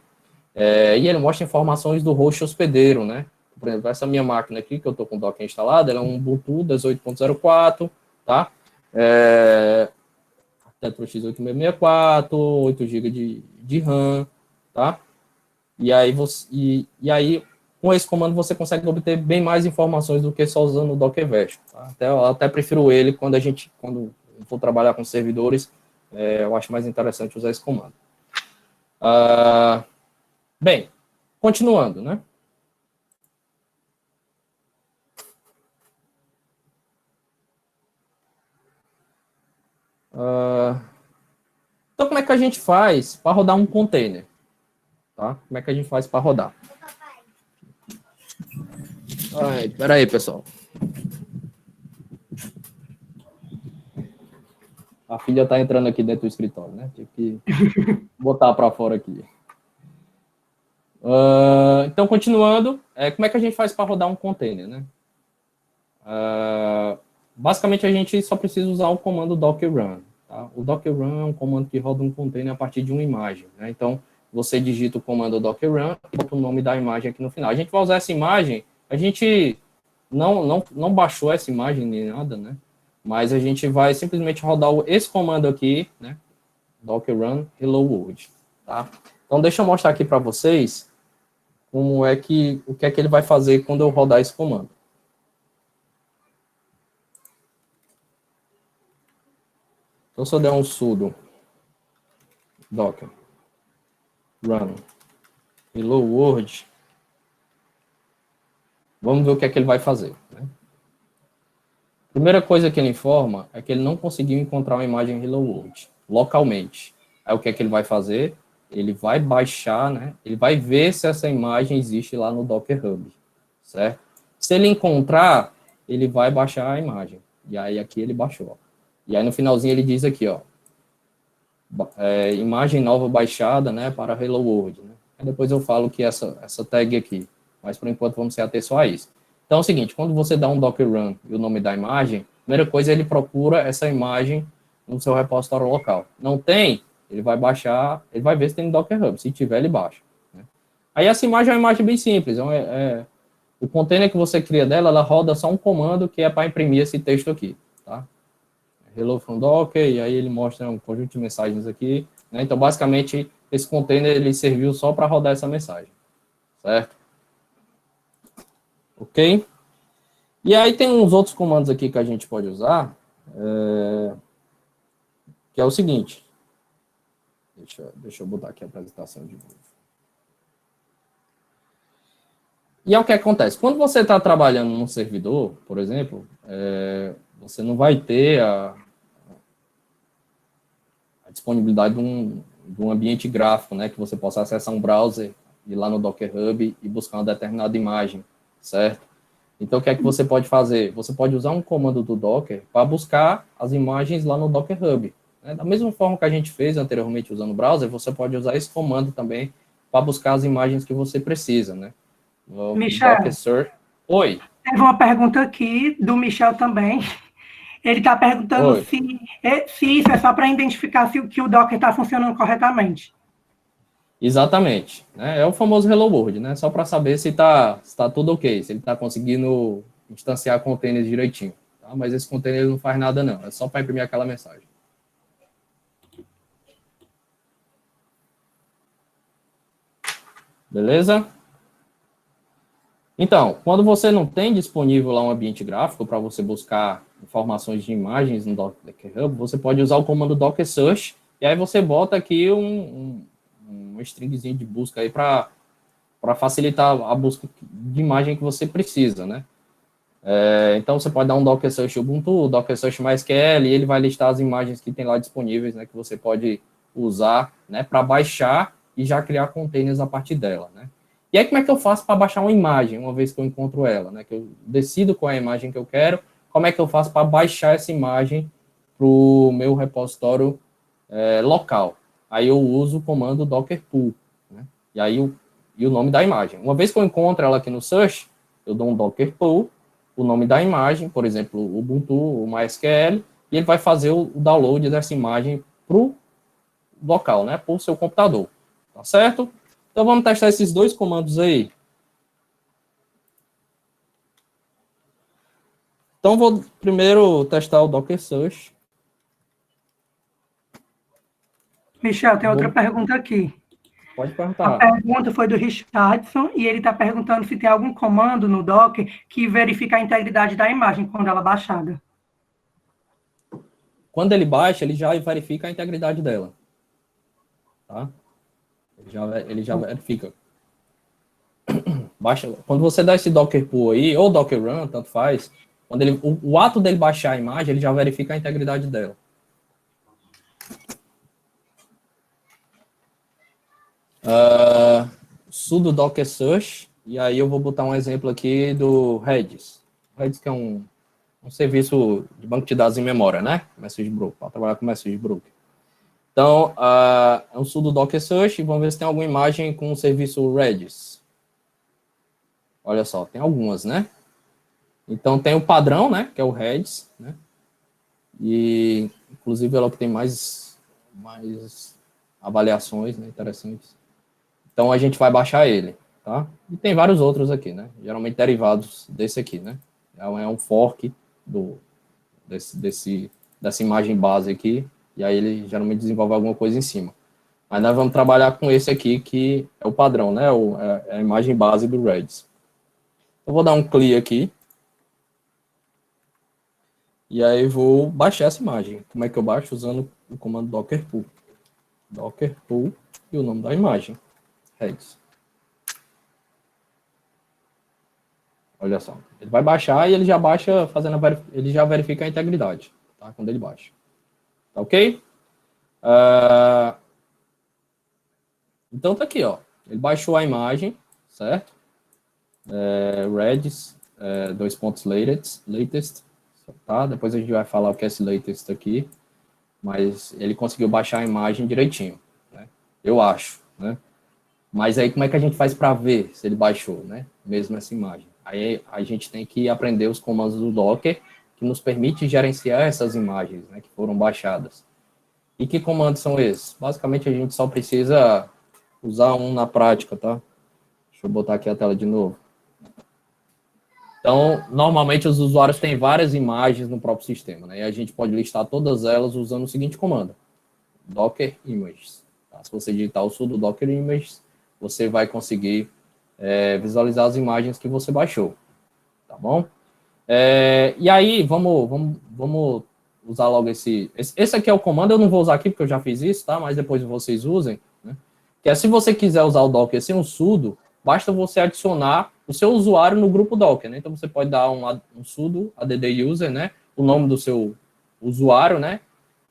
Speaker 1: e ele mostra informações do host hospedeiro, né? Por exemplo, essa minha máquina aqui, que eu estou com o Docker instalado, ela é um Ubuntu 18.04, tá? Tetris x8664, 8 GB de RAM, tá? E aí, com esse comando, você consegue obter bem mais informações do que só usando o Docker Version, tá? Eu até prefiro ele quando eu for trabalhar com servidores, eu acho mais interessante usar esse comando. Bem, continuando, né? Então, como é que a gente faz para rodar um container? Tá? Como é que a gente faz para rodar? Espera aí, pessoal. A filha está entrando aqui dentro do escritório, né? Tive que botar para fora aqui. Então, continuando, como é que a gente faz para rodar um container, né? Basicamente, a gente só precisa usar o comando docker run. Tá? O docker run é um comando que roda um container a partir de uma imagem, né? Então, você digita o comando docker run e bota o nome da imagem aqui no final. A gente vai usar essa imagem, a gente não baixou essa imagem nem nada, né? Mas a gente vai simplesmente rodar esse comando aqui, né? Docker run hello world, tá? Então, deixa eu mostrar aqui para vocês o que é que ele vai fazer quando eu rodar esse comando. Então, se eu der um sudo docker run hello world, vamos ver o que é que ele vai fazer, né? Primeira coisa que ele informa é que ele não conseguiu encontrar uma imagem hello world localmente. Aí o que é que ele vai fazer? Ele vai baixar, né? Ele vai ver se essa imagem existe lá no Docker Hub, certo? Se ele encontrar, ele vai baixar a imagem. E aí aqui ele baixou. E aí no finalzinho ele diz aqui, ó, imagem nova baixada, né, para hello world, né? Aí depois eu falo que essa tag aqui, mas por enquanto vamos se ater só a isso. Então é o seguinte, quando você dá um docker run e o nome da imagem, a primeira coisa ele procura essa imagem no seu repositório local. Não tem, ele vai baixar, ele vai ver se tem no Docker Hub, se tiver ele baixa, né? Aí essa imagem é uma imagem bem simples, o container que você cria dela, ela roda só um comando que é para imprimir esse texto aqui, tá? Hello from Docker, e aí ele mostra um conjunto de mensagens aqui, né? Então, basicamente, esse container, ele serviu só para rodar essa mensagem, certo? Ok? E aí tem uns outros comandos aqui que a gente pode usar, que é o seguinte. Deixa eu botar aqui a apresentação de novo. E é o que acontece. Quando você está trabalhando num servidor, por exemplo, você não vai ter a disponibilidade de um ambiente gráfico, né, que você possa acessar um browser, ir lá no Docker Hub e buscar uma determinada imagem, certo? Então, o que é que você pode fazer? Você pode usar um comando do Docker para buscar as imagens lá no Docker Hub. Né? Da mesma forma que a gente fez anteriormente usando o browser, você pode usar esse comando também para buscar as imagens que você precisa, né? No Docker
Speaker 2: Michel,
Speaker 1: Search. Oi.
Speaker 2: teve uma pergunta aqui do Michel também. Ele está perguntando
Speaker 1: Oi.
Speaker 2: se isso é só para identificar se o Docker está funcionando corretamente.
Speaker 1: Exatamente. Né? É o famoso Hello World, né? Só para saber se tá tudo ok, se ele está conseguindo instanciar containers direitinho. Tá? Mas esse container não faz nada, não. É só para imprimir aquela mensagem. Beleza? Então, quando você não tem disponível lá um ambiente gráfico para você buscar informações de imagens no Docker Hub, você pode usar o comando Docker Search, e aí você bota aqui um stringzinho de busca aí para facilitar a busca de imagem que você precisa, né? Então, você pode dar um Docker Search Ubuntu, Docker Search MySQL, e ele vai listar as imagens que tem lá disponíveis, né, que você pode usar, né, para baixar e já criar containers a partir dela, né? E aí, como é que eu faço para baixar uma imagem, uma vez que eu encontro ela, né? Que eu decido qual é a imagem que eu quero, como é que eu faço para baixar essa imagem para o meu repositório local? Aí eu uso o comando Docker Pull, né? E aí o nome da imagem. Uma vez que eu encontro ela aqui no Search, eu dou um Docker Pull, o nome da imagem, por exemplo, o Ubuntu, o MySQL, e ele vai fazer o download dessa imagem para o local, né? Para o seu computador. Tá certo? Então, vamos testar esses dois comandos aí. Então, vou primeiro testar o Docker Search.
Speaker 2: Michel, tem outra pergunta aqui.
Speaker 1: Pode
Speaker 2: A
Speaker 1: perguntar.
Speaker 2: pergunta foi do Richardson e ele está perguntando se tem algum comando no Docker que verifica a integridade da imagem quando ela é baixada.
Speaker 1: Quando ele baixa, ele já verifica a integridade dela. Tá? Ele já verifica. Baixa, quando você dá esse Docker Pull aí, ou Docker Run, tanto faz, quando o ato dele baixar a imagem, ele já verifica a integridade dela. Sudo Docker Search, e aí eu vou botar um exemplo aqui do Redis. Redis que é um serviço de banco de dados em memória, né? Message Broker, para trabalhar com Message Broker. Então, é um sudo Docker Search, e vamos ver se tem alguma imagem com o serviço Redis. Olha só, tem algumas, né? Então, tem o padrão, né? Que é o Redis, né? E, inclusive, ela que tem mais avaliações, né? Interessantes. Então, a gente vai baixar ele, tá? E tem vários outros aqui, né? Geralmente derivados desse aqui, né? É um fork dessa imagem base aqui, e aí ele geralmente desenvolve alguma coisa em cima. Mas nós vamos trabalhar com esse aqui, que é o padrão, né? É a imagem base do Redis. Eu vou dar um clear aqui. E aí vou baixar essa imagem. Como é que eu baixo? Usando o comando Docker Pull. Docker Pull e o nome da imagem. Redis. Olha só. Ele vai baixar e ele já baixa ele já verifica a integridade, tá? Quando ele baixa. Tá ok? Então tá aqui, ó. Ele baixou a imagem, certo? Redis, latest, tá? Depois a gente vai falar o que é esse latest aqui, mas ele conseguiu baixar a imagem direitinho, né? Eu acho, né? Mas aí como é que a gente faz para ver se ele baixou, né? Mesmo essa imagem. Aí a gente tem que aprender os comandos do Docker que nos permite gerenciar essas imagens, né, que foram baixadas. E que comandos são esses? Basicamente a gente só precisa usar um na prática, tá? Deixa eu botar aqui a tela de novo. Então, normalmente os usuários têm várias imagens no próprio sistema, né? E a gente pode listar todas elas usando o seguinte comando: docker images. Tá? Se você digitar o sudo docker images, você vai conseguir visualizar as imagens que você baixou, tá bom? E aí, vamos usar logo esse aqui é o comando, eu não vou usar aqui porque eu já fiz isso, tá? Mas depois vocês usem, né? Que é, se você quiser usar o Docker sem um sudo, basta você adicionar o seu usuário no grupo Docker, né? Então você pode dar um sudo add user, né? O nome do seu usuário, né?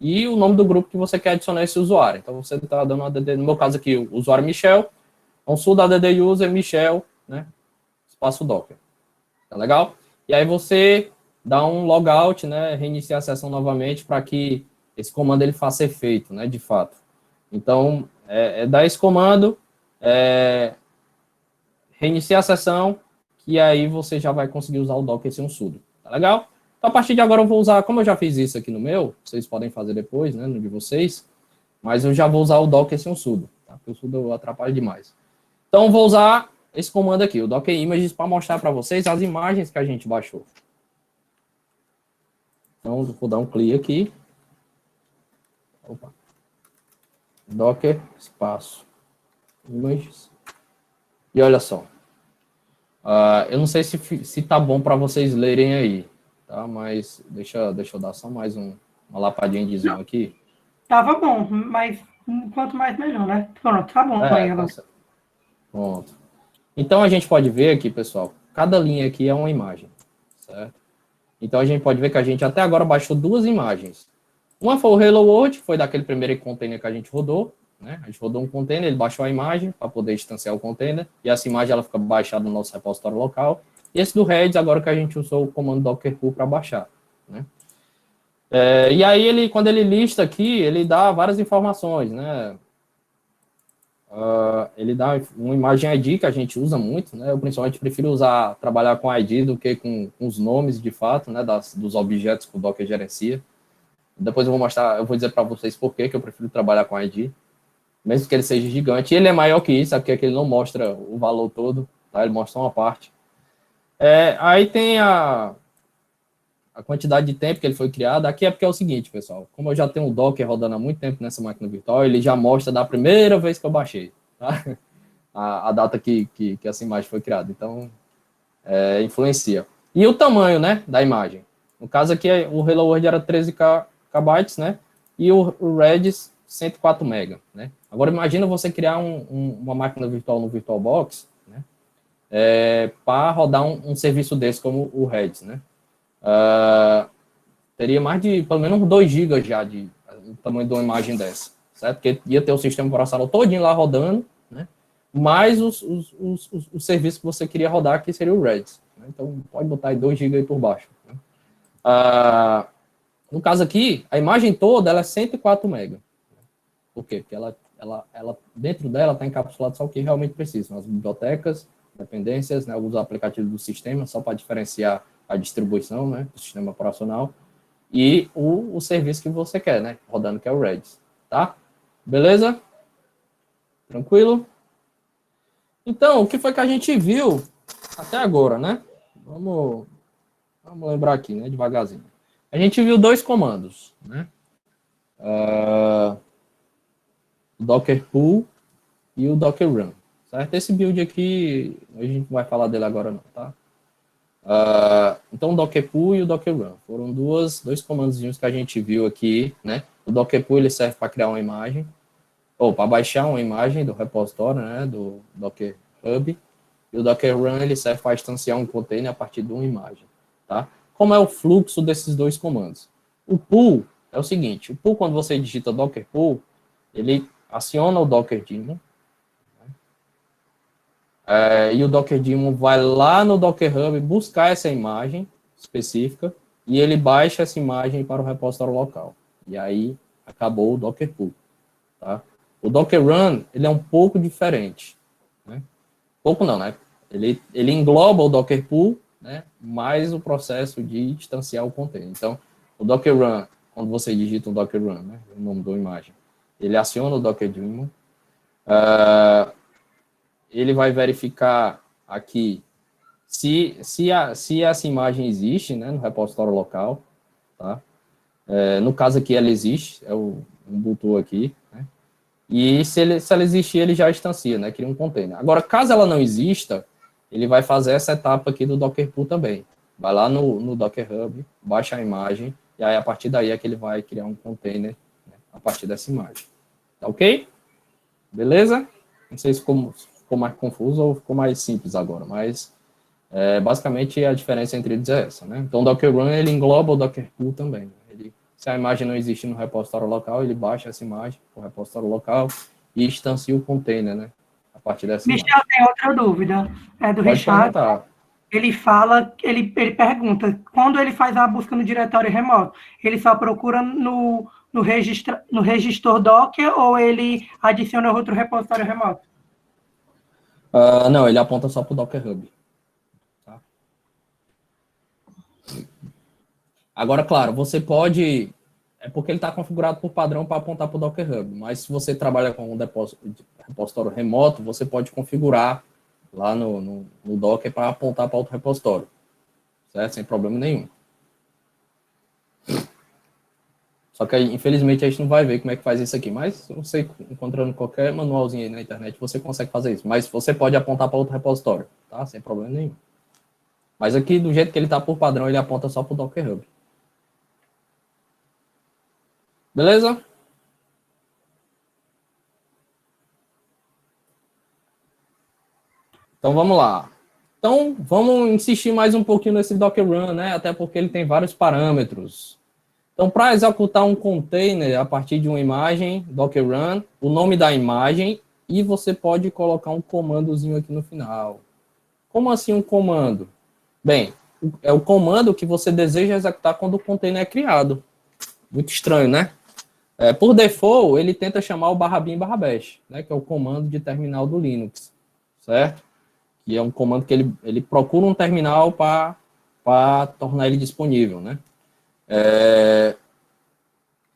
Speaker 1: E o nome do grupo que você quer adicionar esse usuário. Então você está dando um add, no meu caso aqui, o usuário Michel, um sudo add user Michel, né? Espaço Docker. Tá legal? E aí você dá um logout, né? Reiniciar a sessão novamente para que esse comando ele faça efeito, né? De fato. Então, dar esse comando, reiniciar a sessão, e aí você já vai conseguir usar o Docker sem um sudo. Tá legal? Então, a partir de agora eu vou usar, como eu já fiz isso aqui no meu, vocês podem fazer depois, né? No de vocês, mas eu já vou usar o Docker sem um sudo, tá? Porque o sudo atrapalha demais. Então, eu vou usar esse comando aqui, o Docker Images, para mostrar para vocês as imagens que a gente baixou. Então, vou dar um clique aqui. Opa. Docker, espaço, images. E olha só. Eu não sei se tá bom para vocês lerem aí, tá? Mas deixa eu dar só mais uma lapadinha de zoom aqui.
Speaker 2: Tava bom, mas quanto mais melhor, né? Pronto, tá bom aí agora.
Speaker 1: Tá. Pronto. Então, a gente pode ver aqui, pessoal, cada linha aqui é uma imagem, certo? Então, a gente pode ver que a gente até agora baixou duas imagens. Uma foi o Hello World, que foi daquele primeiro container que a gente rodou, né? A gente rodou um container, ele baixou a imagem para poder instanciar o container, e essa imagem ela fica baixada no nosso repositório local. E esse do Redis, agora que a gente usou o comando docker pull para baixar, né? E aí, quando ele lista aqui, ele dá várias informações, né? Ele dá uma imagem ID que a gente usa muito, né? Eu principalmente prefiro trabalhar com ID do que com os nomes de fato, né? Dos objetos que o Docker gerencia. Depois eu vou dizer para vocês por que eu prefiro trabalhar com ID, mesmo que ele seja gigante. E ele é maior que isso, porque ele não mostra o valor todo, tá? Ele mostra uma parte. Aí tem a quantidade de tempo que ele foi criado. Aqui é porque é o seguinte, pessoal, como eu já tenho o Docker rodando há muito tempo nessa máquina virtual, ele já mostra da primeira vez que eu baixei, tá? A data que essa imagem foi criada. Então, influencia. E o tamanho, né, da imagem. No caso aqui, o Hello World era 13 KB, né? E o Redis, 104 MB, né? Agora, imagina você criar uma máquina virtual no VirtualBox, né? Para rodar um serviço desse como o Redis, né? Teria mais de, pelo menos, 2 GB já de tamanho de uma imagem dessa, certo? Porque ia ter o sistema operacional todinho lá rodando, né? Mais os serviços que você queria rodar, que seria o Redis. Né? Então, pode botar aí 2 GB aí por baixo. Né? No caso aqui, a imagem toda ela é 104 MB. Por quê? Porque ela dentro dela está encapsulado só o que realmente precisa. As bibliotecas, dependências, né, alguns aplicativos do sistema, só para diferenciar a distribuição, né, do sistema operacional, e o serviço que você quer, né, rodando, que é o Redis. Tá? Beleza? Tranquilo? Então, o que foi que a gente viu até agora, né? Vamos lembrar aqui, né, devagarzinho. A gente viu 2 comandos, né? O Docker pull e o Docker run, certo? Esse build aqui, a gente não vai falar dele agora não, tá? Então, o Docker pull e o Docker run foram dois comandos que a gente viu aqui, né? O Docker pull ele serve para criar uma imagem, ou para baixar uma imagem do repositório, né? Do Docker Hub. E o Docker run ele serve para instanciar um container a partir de uma imagem, tá? Como é o fluxo desses 2 comandos? O pull é o seguinte, o pull, quando você digita Docker pull, ele aciona o Docker Daemon, e o Docker Daemon vai lá no Docker Hub buscar essa imagem específica, e ele baixa essa imagem para o repositório local. E aí, acabou o Docker pull. Tá? O Docker Run, ele é um pouco diferente. Né? Pouco não, né? Ele engloba o Docker pull, né? Mais o processo de instanciar o container. Então, o Docker Run, quando você digita um Docker Run, né? O nome da imagem, ele aciona o Docker Daemon. ele vai verificar aqui se essa imagem existe, né, no repositório local, tá? No caso aqui ela existe, é o Ubuntu aqui, né? E se ela existir, ele já instancia, né, cria um container. Agora, caso ela não exista, ele vai fazer essa etapa aqui do Docker Pull também. Vai lá no Docker Hub, baixa a imagem, e aí a partir daí é que ele vai criar um container, né, a partir dessa imagem. Tá ok? Beleza? Não sei se ficou mais confuso ou ficou mais simples agora, mas basicamente a diferença entre eles é essa, né? Então o Docker Run, ele engloba o Docker Pull também. Se a imagem não existe no repositório local, ele baixa essa imagem para o repositório local e instancia o container, né? A partir dessa
Speaker 2: Michel,
Speaker 1: imagem.
Speaker 2: tem outra dúvida. É do
Speaker 1: Pode
Speaker 2: Richard.
Speaker 1: perguntar.
Speaker 2: Ele pergunta, quando ele faz a busca no diretório remoto, ele só procura no registro Docker ou ele adiciona outro repositório remoto?
Speaker 1: Não, ele aponta só para o Docker Hub. Tá? Agora, claro, você pode... É porque ele está configurado por padrão para apontar para o Docker Hub, mas se você trabalha com um repositório remoto, você pode configurar lá no Docker para apontar para outro repositório, certo? Sem problema nenhum. Só que, infelizmente, a gente não vai ver como é que faz isso aqui, mas você, encontrando qualquer manualzinho aí na internet, você consegue fazer isso. Mas você pode apontar para outro repositório, tá? Sem problema nenhum. Mas aqui, do jeito que ele está por padrão, ele aponta só para o Docker Hub. Beleza? Então, vamos lá. Então, vamos insistir mais um pouquinho nesse Docker Run, né? Até porque ele tem vários parâmetros. Então, para executar um container a partir de uma imagem, Docker Run, o nome da imagem, e você pode colocar um comandozinho aqui no final. Como assim um comando? Bem, é o comando que você deseja executar quando o container é criado. Muito estranho, né? Por default, ele tenta chamar o /bin/bash, né? Que é o comando de terminal do Linux, certo? Que é um comando que ele procura um terminal para tornar ele disponível, né?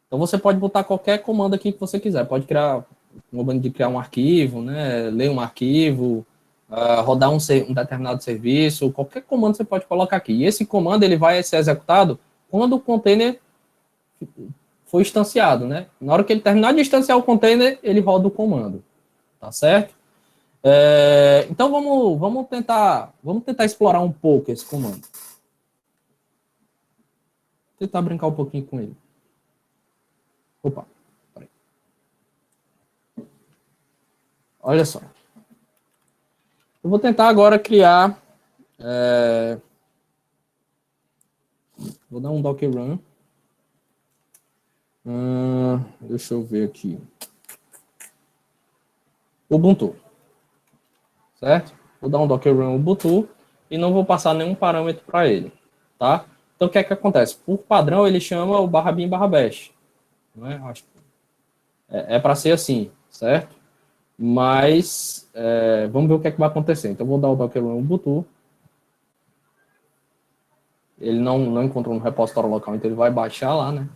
Speaker 1: Então, você pode botar qualquer comando aqui que você quiser. Pode criar um comando de criar um arquivo, né? Ler um arquivo, rodar um determinado serviço, qualquer comando você pode colocar aqui. E esse comando ele vai ser executado quando o container for instanciado, né? Na hora que ele terminar de instanciar o container, ele roda o comando, tá certo? Então, vamos tentar explorar um pouco esse comando. Vou tentar brincar um pouquinho com ele. Opa, peraí. Olha só. Eu vou tentar agora criar... Vou dar um Docker Run. Deixa eu ver aqui. Ubuntu. Certo? Vou dar um Docker Run Ubuntu e não vou passar nenhum parâmetro para ele. Tá? Então, o que é que acontece? Por padrão, ele chama o /bin/bash. Não é? Acho que para ser assim, certo? Mas vamos ver o que é que vai acontecer. Então, vou dar o Docker Run Ubuntu. Ele não encontrou no repositório local, então ele vai baixar lá, né?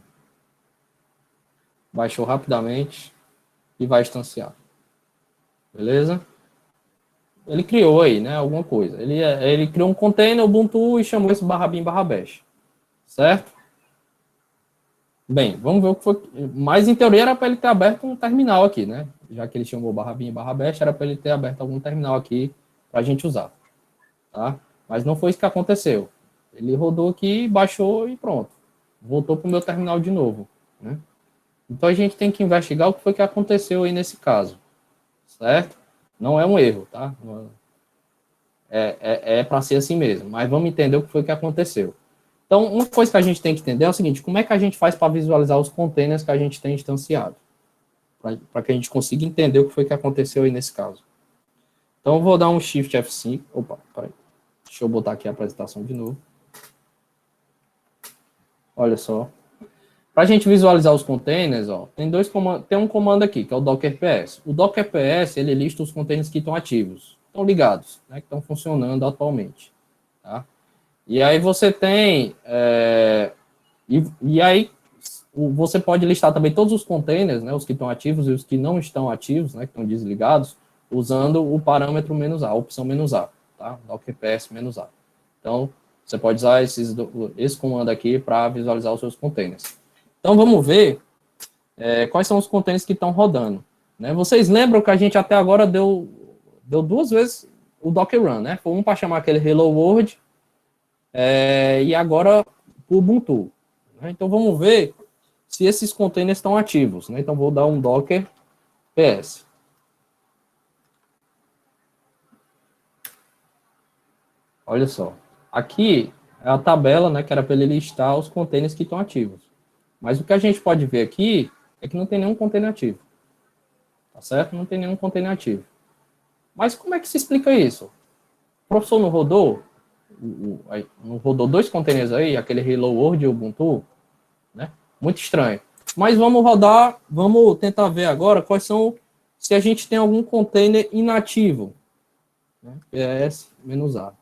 Speaker 1: Baixou rapidamente e vai instanciar. Beleza? Ele criou aí, né? Alguma coisa. Ele criou um container Ubuntu e chamou esse /bin/bash. Certo? Bem, vamos ver o que foi. Mas em teoria era para ele ter aberto um terminal aqui, né? Já que ele chamou /bin/bash, era para ele ter aberto algum terminal aqui para a gente usar. Tá? Mas não foi isso que aconteceu. Ele rodou aqui, baixou e pronto. Voltou para o meu terminal de novo, né? Então a gente tem que investigar o que foi que aconteceu aí nesse caso. Certo? Não é um erro, tá? É para ser assim mesmo. Mas vamos entender o que foi que aconteceu. Então, uma coisa que a gente tem que entender é o seguinte: como é que a gente faz para visualizar os containers que a gente tem instanciado? Para que a gente consiga entender o que foi que aconteceu aí nesse caso. Então, eu vou dar um Shift F5. Opa, peraí. Deixa eu botar aqui a apresentação de novo. Olha só. Para a gente visualizar os containers, ó, tem um comando aqui, que é o Docker PS. O Docker PS, ele lista os containers que estão ativos, estão ligados, né, que estão funcionando atualmente. Tá? E aí você tem... E aí você pode listar também todos os containers, né, os que estão ativos e os que não estão ativos, né, que estão desligados, usando o parâmetro "-a", a opção "-a", tá? Docker ps "-a". Então, você pode usar esse comando aqui para visualizar os seus containers. Então, vamos ver quais são os containers que estão rodando, né? Vocês lembram que a gente até agora deu 2 vezes o Docker Run, né? Foi um para chamar aquele Hello World e agora o Ubuntu, né? Então, vamos ver se esses containers estão ativos, né? Então, vou dar um Docker ps. Olha só, aqui é a tabela, né, que era para ele listar os containers que estão ativos. Mas o que a gente pode ver aqui é que não tem nenhum container ativo. Tá certo? Não tem nenhum container ativo. Mas como é que se explica isso? O professor não rodou? Não rodou 2 containers aí, aquele Hello World e Ubuntu? Né? Muito estranho. Mas vamos rodar, vamos tentar ver agora quais são, se a gente tem algum container inativo. Né? ps-a.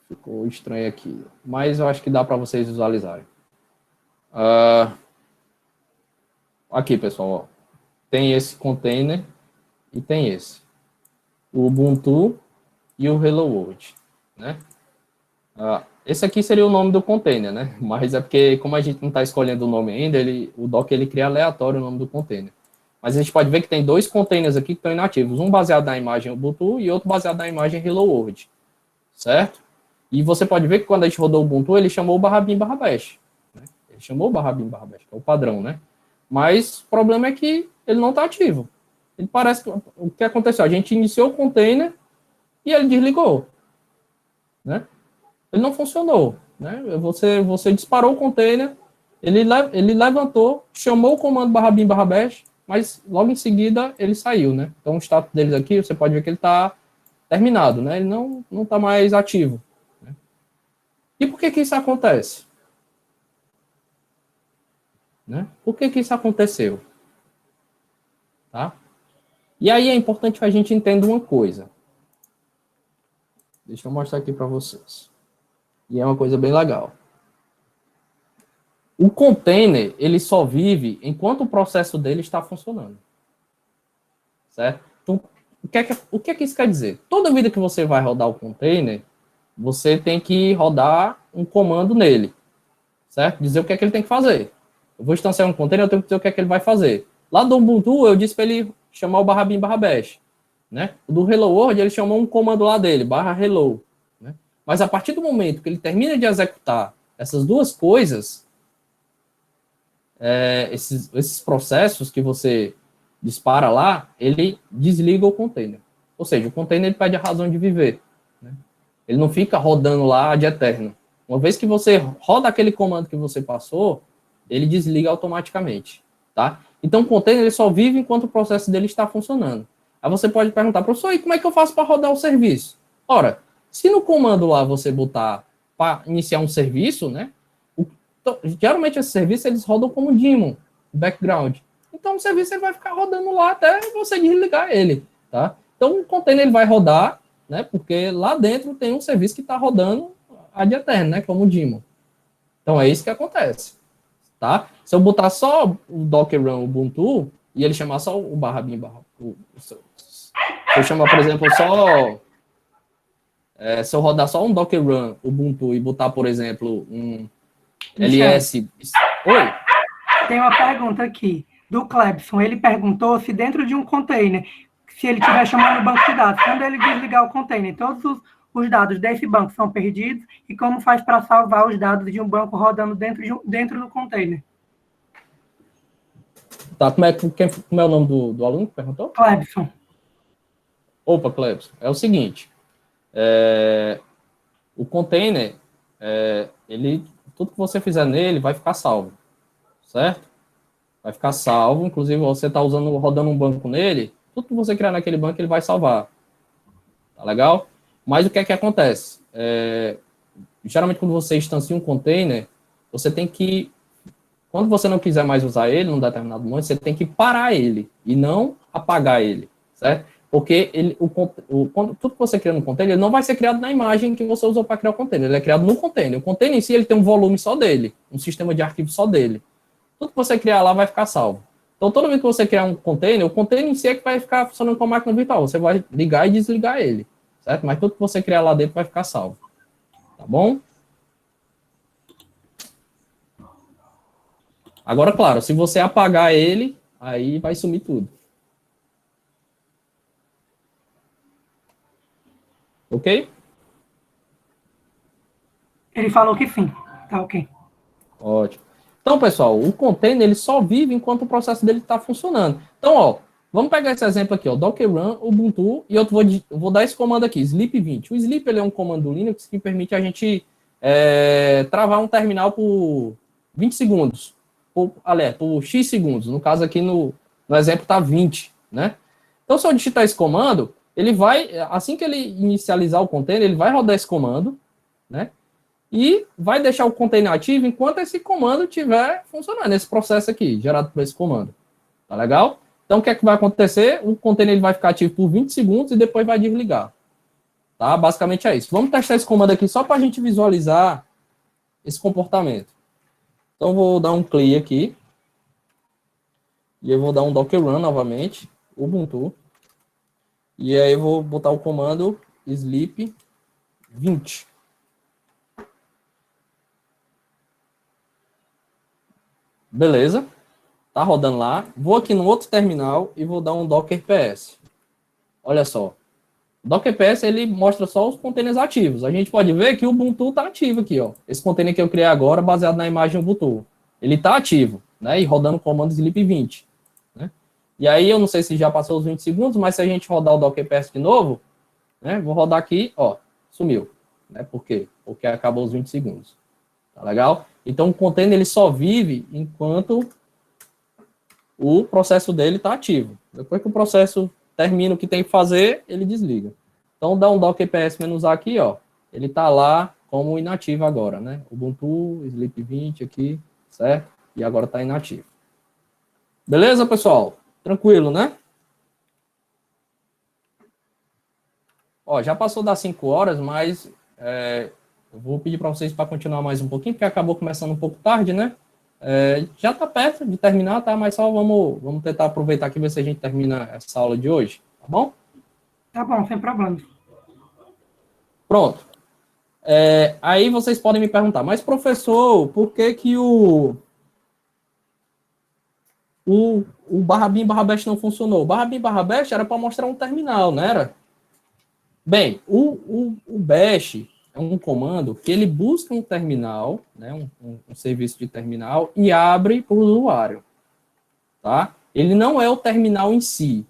Speaker 1: Ficou estranho aqui, mas eu acho que dá para vocês visualizarem. Aqui, pessoal, ó, tem esse container e tem esse. O Ubuntu e o Hello World, né? Esse aqui seria o nome do container, né? Mas é porque, como a gente não está escolhendo o nome ainda, o Docker ele cria aleatório o nome do container. Mas a gente pode ver que tem 2 containers aqui que estão inativos. Um baseado na imagem Ubuntu e outro baseado na imagem Hello World. Certo? E você pode ver que quando a gente rodou o Ubuntu, ele chamou o /bin/bash. Né? Ele chamou o /bin/bash, que é o padrão, né? Mas o problema é que ele não está ativo. Ele parece que o que aconteceu? A gente iniciou o container e ele desligou. Né? Ele não funcionou. Né? Você disparou o container, ele levantou, chamou o comando /bin/bash, mas logo em seguida ele saiu. Né? Então o status deles aqui, você pode ver que ele está terminado. Né? Ele não está mais ativo. Né? E por que isso acontece? Né? Por que isso aconteceu? Tá? E aí é importante que a gente entenda uma coisa. Deixa eu mostrar aqui para vocês. E é uma coisa bem legal. O container, ele só vive enquanto o processo dele está funcionando. Certo? Então, o que é que isso quer dizer? Toda vida que você vai rodar o container, você tem que rodar um comando nele. Certo? Dizer o que é que ele tem que fazer. Eu vou instanciar um container, eu tenho que dizer o que é que ele vai fazer. Lá do Ubuntu, eu disse para ele chamar o /bin/bash. Né? O do Hello World, ele chamou um comando lá dele, /hello. Né? Mas a partir do momento que ele termina de executar essas 2 coisas, esses processos que você dispara lá, ele desliga o container. Ou seja, o container ele perde a razão de viver. Né? Ele não fica rodando lá ad eterno. Uma vez que você roda aquele comando que você passou, ele desliga automaticamente, tá? Então, o container ele só vive enquanto o processo dele está funcionando. Aí você pode perguntar, professor, e como é que eu faço para rodar o serviço? Ora, se no comando lá você botar para iniciar um serviço, né? Geralmente esses serviços eles rodam como daemon, background. Então, o serviço ele vai ficar rodando lá até você desligar ele, tá? Então, o container ele vai rodar, né? Porque lá dentro tem um serviço que está rodando ad eterno, né? Como o daemon. Então, é isso que acontece. Tá? Se eu botar só o Docker Run Ubuntu e ele chamar só o /bin/, se eu chamar, por exemplo, se eu rodar só um Docker Run Ubuntu e botar, por exemplo, um ls... Oi?
Speaker 2: Tem uma pergunta aqui do Clebson. Ele perguntou se dentro de um container, se ele estiver chamando o banco de dados, quando ele desligar o container, todos os dados desse banco são perdidos e como faz para salvar os dados de um banco rodando dentro do container.
Speaker 1: Tá, como é o nome do aluno que perguntou?
Speaker 2: Clebson.
Speaker 1: Opa, Clebson. É o seguinte, o container, tudo que você fizer nele vai ficar salvo, certo? Vai ficar salvo, inclusive você está rodando um banco nele, tudo que você criar naquele banco ele vai salvar. Tá legal? Mas o que é que acontece? Geralmente, quando você instancia um container, você tem que, quando você não quiser mais usar ele num determinado momento, você tem que parar ele e não apagar ele, certo? Porque tudo que você cria no container, ele não vai ser criado na imagem que você usou para criar o container, ele é criado no container. O container em si, ele tem um volume só dele, um sistema de arquivo só dele. Tudo que você criar lá vai ficar salvo. Então, toda vez que você criar um container, o container em si é que vai ficar funcionando com a máquina virtual. Você vai ligar e desligar ele, certo? Mas tudo que você criar lá dentro vai ficar salvo. Tá bom? Agora, claro, se você apagar ele, aí vai sumir tudo. Ok?
Speaker 2: Ele falou que sim. Tá ok.
Speaker 1: Ótimo. Então, pessoal, o container ele só vive enquanto o processo dele está funcionando. Então, ó, vamos pegar esse exemplo aqui, ó, Docker Run, Ubuntu, e eu vou dar esse comando aqui, sleep 20. O sleep ele é um comando do Linux que permite a gente travar um terminal por 20 segundos, por X segundos. No caso aqui, no exemplo, está 20, né? Então, se eu digitar esse comando, ele vai, assim que ele inicializar o container, ele vai rodar esse comando, né? E vai deixar o container ativo enquanto esse comando estiver funcionando, esse processo aqui, gerado por esse comando. Tá legal? Então, o que é que vai acontecer? O container ele vai ficar ativo por 20 segundos e depois vai desligar. Tá? Basicamente é isso. Vamos testar esse comando aqui só para a gente visualizar esse comportamento. Então, vou dar um clear aqui. E eu vou dar um Docker Run novamente, Ubuntu. E aí eu vou botar o comando sleep 20. Beleza. Tá rodando lá. Vou aqui no outro terminal e vou dar um Docker PS. Olha só. O Docker PS, ele mostra só os containers ativos. A gente pode ver que o Ubuntu está ativo aqui, ó. Esse container que eu criei agora, baseado na imagem Ubuntu. Ele está ativo, né? E rodando o comando sleep 20. Né? E aí, eu não sei se já passou os 20 segundos, mas se a gente rodar o Docker PS de novo, né? Vou rodar aqui, ó. Sumiu. Né? Por quê? Porque acabou os 20 segundos. Tá legal? Então, o container, ele só vive enquanto o processo dele está ativo. Depois que o processo termina o que tem que fazer, ele desliga. Então, dá um docker ps-a aqui, ó. Ele está lá como inativo agora, né? Ubuntu, Sleep 20 aqui, certo? E agora está inativo. Beleza, pessoal? Tranquilo, né? Ó, já passou das 5 horas, mas eu vou pedir para vocês para continuar mais um pouquinho, porque acabou começando um pouco tarde, né? Já está perto de terminar, tá? Mas só vamos tentar aproveitar aqui e ver se a gente termina essa aula de hoje, tá bom?
Speaker 2: Tá bom, sem problema.
Speaker 1: Pronto. Aí vocês podem me perguntar, mas professor, por que que o barra bin barra bash não funcionou? O barra bin barra bash era para mostrar um terminal, não era? Bem, o bash é um comando que ele busca um terminal, né, um serviço de terminal, e abre para o usuário. Tá? Ele não é o terminal em si.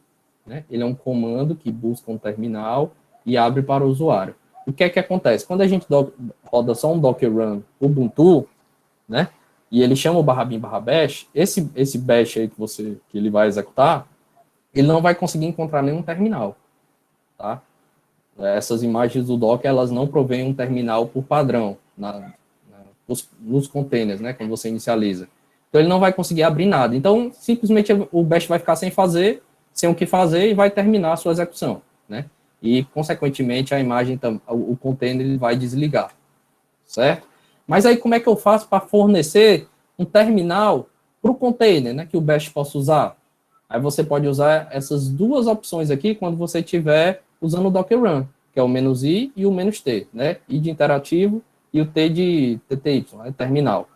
Speaker 1: Né? Ele é um comando que busca um terminal e abre para o usuário. O que é que acontece? Quando a gente roda só um Docker Run Ubuntu, né, e ele chama o barra bin barra bash, esse bash aí que ele vai executar, ele não vai conseguir encontrar nenhum terminal. Tá? Essas imagens do Docker, elas não provêm um terminal por padrão nos containers, né, quando você inicializa. Então, ele não vai conseguir abrir nada. Então, simplesmente, o bash vai ficar sem o que fazer, e vai terminar a sua execução, né? E, consequentemente, a imagem, o container, ele vai desligar, certo? Mas aí, como é que eu faço para fornecer um terminal para o container, né, que o bash possa usar? Aí você pode usar essas duas opções aqui quando você estiver usando o Docker Run, que é o "-i" e o "-t", né? I de interativo e o T de TTY, né? Terminal.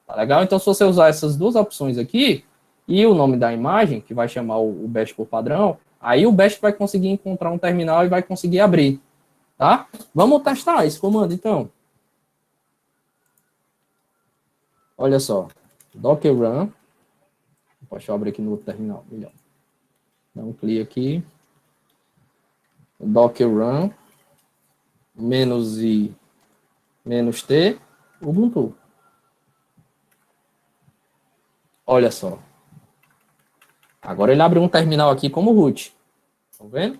Speaker 1: Tá legal? Então, se você usar essas duas opções aqui, e o nome da imagem, que vai chamar o bash por padrão, aí o bash vai conseguir encontrar um terminal e vai conseguir abrir. Tá? Vamos testar esse comando, então. Olha só. Docker Run. Deixa eu abrir aqui no outro terminal. Melhor. Dá um clique aqui. Docker Run. "-i", "-t", Ubuntu. Olha só. Agora ele abre um terminal aqui como root. Estão vendo?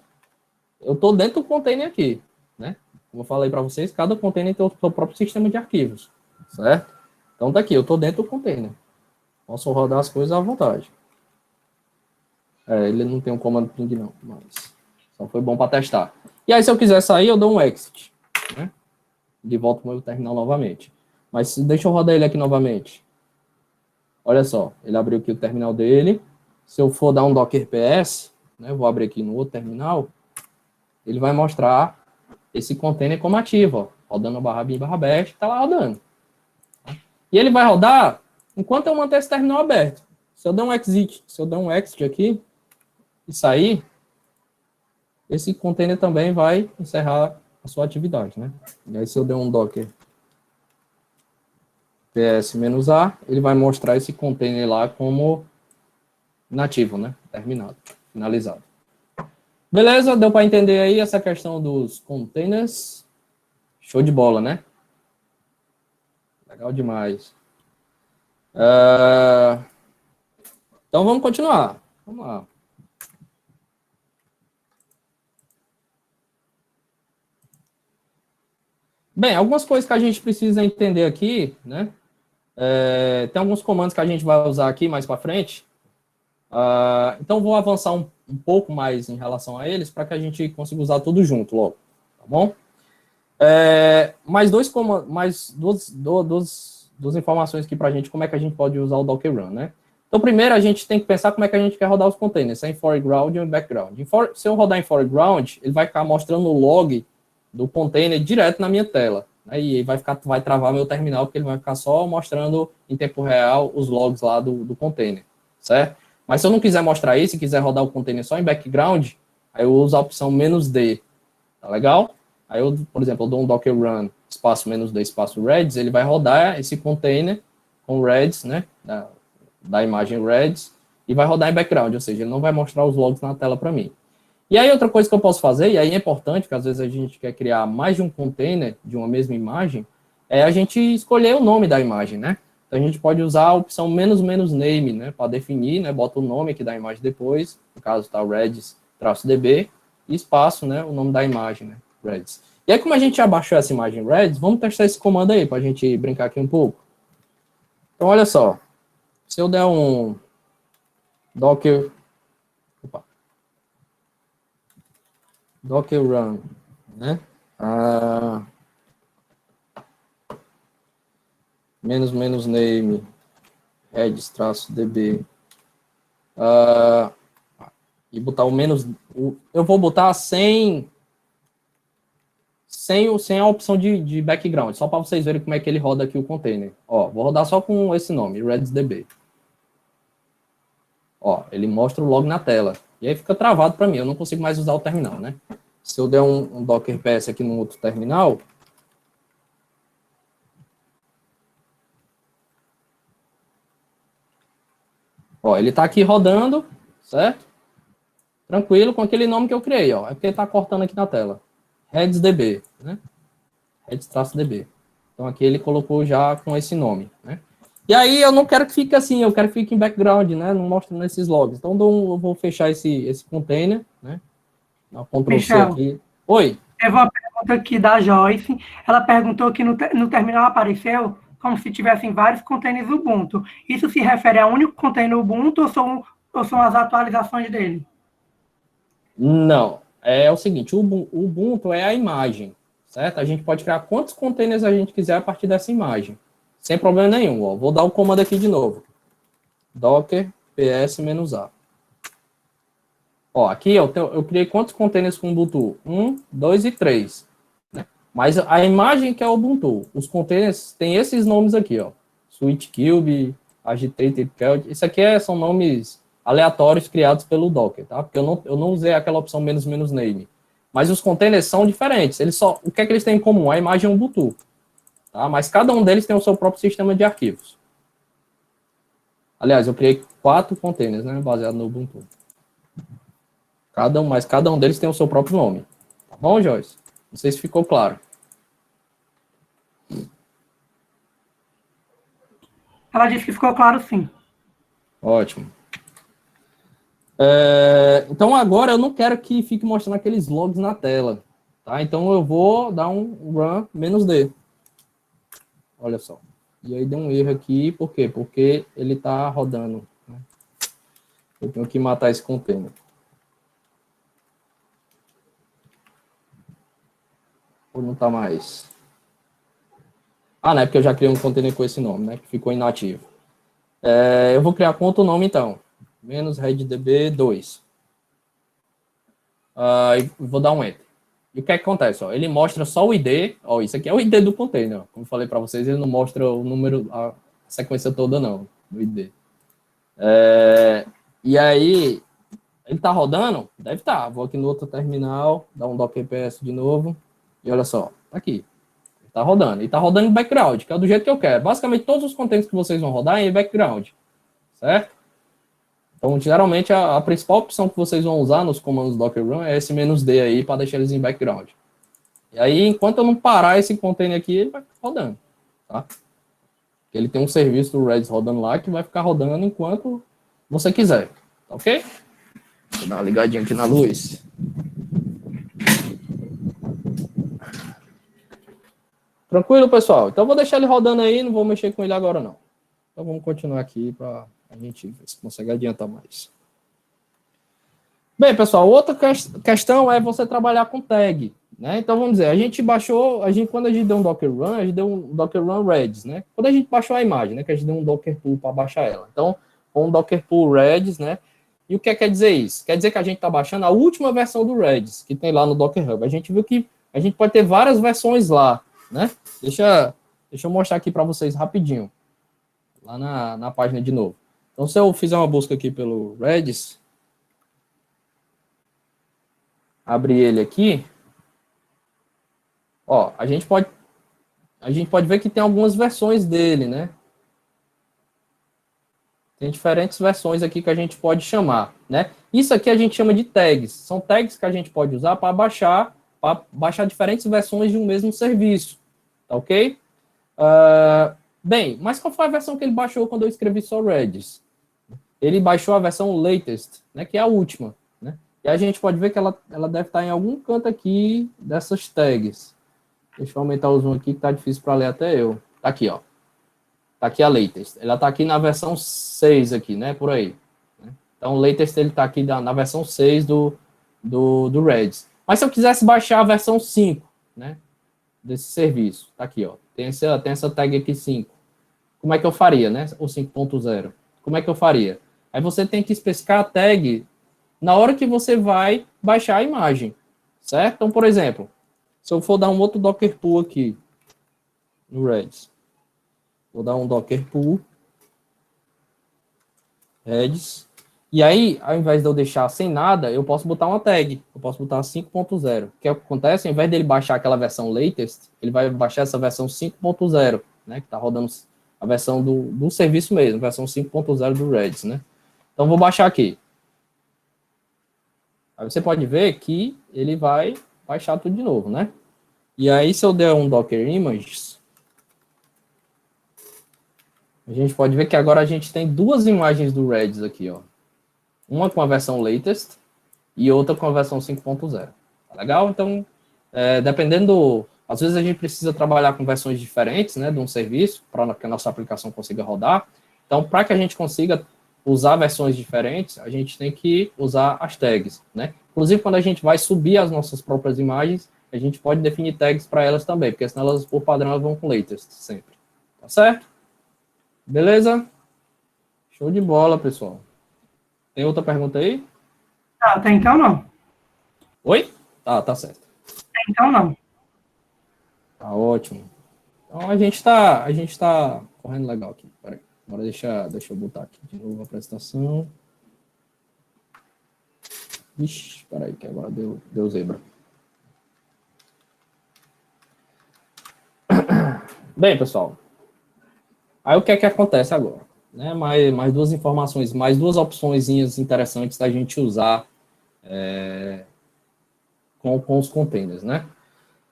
Speaker 1: Eu estou dentro do container aqui, né? Como eu falei para vocês, cada container tem o seu próprio sistema de arquivos, certo? Então tá aqui, eu estou dentro do container. Posso rodar as coisas à vontade. Ele não tem um comando ping não, mas só foi bom para testar. E aí, se eu quiser sair, eu dou um exit, né? De volta para o meu terminal novamente. Mas deixa eu rodar ele aqui novamente. Olha só, ele abriu aqui o terminal dele, se eu for dar um Docker PS, né, vou abrir aqui no outro terminal, ele vai mostrar esse container como ativo, ó, rodando barra bin barra bash, está lá rodando. E ele vai rodar enquanto eu manter esse terminal aberto. Se eu der um exit aqui e sair, esse container também vai encerrar a sua atividade, né? E aí, se eu der um docker ps-a, ele vai mostrar esse container lá como nativo, né? Terminado, finalizado. Beleza? Deu para entender aí essa questão dos containers? Show de bola, né? Legal demais. Então, vamos continuar. Vamos lá. Bem, algumas coisas que a gente precisa entender aqui, né? Tem alguns comandos que a gente vai usar aqui mais para frente. Então, vou avançar um pouco mais em relação a eles para que a gente consiga usar tudo junto logo, tá bom? Mais duas informações aqui para a gente, como é que a gente pode usar o Docker Run, né? Então, primeiro, a gente tem que pensar como é que a gente quer rodar os containers, se é em foreground ou em background. Se eu rodar em foreground, ele vai ficar mostrando o log do container direto na minha tela, né? E vai travar meu terminal, porque ele vai ficar só mostrando em tempo real os logs lá do container, certo? Mas se eu não quiser mostrar isso, e quiser rodar o container só em background, aí eu uso a opção "-d", tá legal? Aí eu, por exemplo, eu dou um docker run, espaço "-d", espaço reds, ele vai rodar esse container com reds, né, da imagem reds, e vai rodar em background, ou seja, ele não vai mostrar os logs na tela para mim. E aí outra coisa que eu posso fazer, e aí é importante, porque às vezes a gente quer criar mais de um container de uma mesma imagem, é a gente escolher o nome da imagem, né? Então a gente pode usar a opção "-name", né, para definir, né, bota o nome aqui da imagem depois, no caso está o Redis-db, e espaço, né, o nome da imagem, né, Redis. E aí, como a gente já baixou essa imagem Redis, vamos testar esse comando aí, para a gente brincar aqui um pouco. Então, olha só, se eu der um docker run, né, "-name", Redis-db, e botar eu vou botar sem a opção de background, só para vocês verem como é que ele roda aqui o container. Ó, vou rodar só com esse nome, Redis-db. Ó, ele mostra o log na tela. E aí fica travado para mim, eu não consigo mais usar o terminal, né? Se eu der um docker ps aqui no outro terminal, ó, ele está aqui rodando, certo? Tranquilo, com aquele nome que eu criei, ó. É porque ele está cortando aqui na tela. Redis-db, né? Redis-db. Então aqui ele colocou já com esse nome, né? E aí eu não quero que fique assim, eu quero que fique em background, né? Não mostrando esses logs. Então eu vou fechar esse container, né? Dá um Ctrl+C aqui. Oi?
Speaker 2: Teve uma pergunta aqui da Joyce. Ela perguntou que no terminal apareceu como se tivessem vários containers Ubuntu. Isso se refere a um único container Ubuntu ou são as atualizações dele?
Speaker 1: Não. É o seguinte, o Ubuntu é a imagem, certo? A gente pode criar quantos containers a gente quiser a partir dessa imagem. Sem problema nenhum. Ó. Vou dar o comando aqui de novo. Docker ps-a. Ó, aqui eu criei quantos containers com Ubuntu? 1, 2 e 3. Né? Mas a imagem que é o Ubuntu, os containers têm esses nomes aqui, ó. SweetCube, Agitated Code. Isso aqui são nomes aleatórios criados pelo Docker, tá? Porque eu não usei aquela opção "-name". Mas os containers são diferentes. O que é que eles têm em comum? A imagem é Ubuntu. Tá? Mas cada um deles tem o seu próprio sistema de arquivos. Aliás, eu criei 4 containers, né, baseado no Ubuntu. Mas cada um deles tem o seu próprio nome. Tá bom, Joyce? Não sei se ficou claro.
Speaker 2: Ela disse que ficou claro, sim.
Speaker 1: Ótimo. Então, agora eu não quero que fique mostrando aqueles logs na tela. Tá? Então, eu vou dar um run "-d". Olha só. E aí deu um erro aqui. Por quê? Porque ele está rodando. Né? Eu tenho que matar esse container. Ou não está mais? Ah, não, é porque eu já criei um container com esse nome, né? Que ficou inativo. Eu vou criar com outro nome, então. menos reddb2. E vou dar um enter. E o que é que acontece? Ó, ele mostra só o ID. Ó, isso aqui é o ID do container. Ó. Como eu falei para vocês, ele não mostra o número, a sequência toda, não, do ID. E aí, ele está rodando? Deve estar. Vou aqui no outro terminal, dar um docker ps de novo. E olha só, tá aqui. Está rodando. E está rodando em background, que é do jeito que eu quero. Basicamente, todos os containers que vocês vão rodar é em background. Certo? Então, geralmente, a principal opção que vocês vão usar nos comandos docker run é esse "-d" aí, para deixar eles em background. E aí, enquanto eu não parar esse container aqui, ele vai ficar rodando. Tá? Ele tem um serviço do Redis rodando lá, que vai ficar rodando enquanto você quiser. Tá ok? Vou dar uma ligadinha aqui na luz. Tranquilo, pessoal? Então, eu vou deixar ele rodando aí, não vou mexer com ele agora, não. Então, vamos continuar aqui para a gente ver se consegue adiantar mais. Bem, pessoal, outra questão é você trabalhar com tag, né? Então, vamos dizer, a gente baixou, quando a gente deu um Docker Run, a gente deu um Docker Run Redis, né? Quando a gente baixou a imagem, né? Que a gente deu um Docker Pull para baixar ela. Então, um Docker Pull Redis, né? E o que quer dizer isso? Quer dizer que a gente está baixando a última versão do Redis, que tem lá no Docker Hub. A gente viu que a gente pode ter várias versões lá, né? Deixa eu mostrar aqui para vocês rapidinho, lá na página de novo. Então, se eu fizer uma busca aqui pelo Redis, abrir ele aqui, ó, a gente pode ver que tem algumas versões dele, né? Tem diferentes versões aqui que a gente pode chamar, né? Isso aqui a gente chama de tags. São tags que a gente pode usar para baixar diferentes versões de um mesmo serviço, tá ok? Bem, mas qual foi a versão que ele baixou quando eu escrevi só Redis? Ele baixou a versão latest, né? Que é a última, né? E a gente pode ver que ela deve estar em algum canto aqui dessas tags. Deixa eu aumentar o zoom aqui, que tá difícil para ler até eu. Tá aqui, ó. Tá aqui a latest. Ela tá aqui na versão 6 aqui, né? Por aí. Então, o latest ele tá aqui na versão 6 do Redis. Mas se eu quisesse baixar a versão 5, né? Desse serviço. Tá aqui, ó. Tem essa tag aqui 5. Como é que eu faria, né? O 5.0. Como é que eu faria? Aí você tem que especificar a tag na hora que você vai baixar a imagem. Certo? Então, por exemplo, se eu for dar um outro Docker Pull aqui no Redis. Vou dar um Docker Pull Redis. E aí, ao invés de eu deixar sem nada, eu posso botar uma tag. Eu posso botar 5.0. O que acontece? Ao invés dele baixar aquela versão latest, ele vai baixar essa versão 5.0, né? Que está rodando a versão do serviço mesmo, versão 5.0 do Redis, né? Então, vou baixar aqui. Aí você pode ver que ele vai baixar tudo de novo, né? E aí, se eu der um Docker Images, a gente pode ver que agora a gente tem duas imagens do Redis aqui, ó. Uma com a versão latest e outra com a versão 5.0. Tá legal? Então, dependendo... Às vezes a gente precisa trabalhar com versões diferentes, né, de um serviço, para que a nossa aplicação consiga rodar. Então, para que a gente consiga usar versões diferentes, a gente tem que usar as tags, né? Inclusive, quando a gente vai subir as nossas próprias imagens, a gente pode definir tags para elas também, porque senão elas, por padrão, elas vão com latest sempre. Tá certo? Beleza? Show de bola, pessoal. Tem outra pergunta aí?
Speaker 2: Até então não.
Speaker 1: Oi? Tá certo.
Speaker 2: Até então não.
Speaker 1: Tá ótimo. Então a gente tá correndo legal aqui. Peraí. Agora deixa eu botar aqui de novo a apresentação. Ixi, peraí, que agora deu zebra. Bem, pessoal. Aí o que é que acontece agora? Né? Mais duas informações, mais duas opçõezinhas interessantes da gente usar com os containers, né?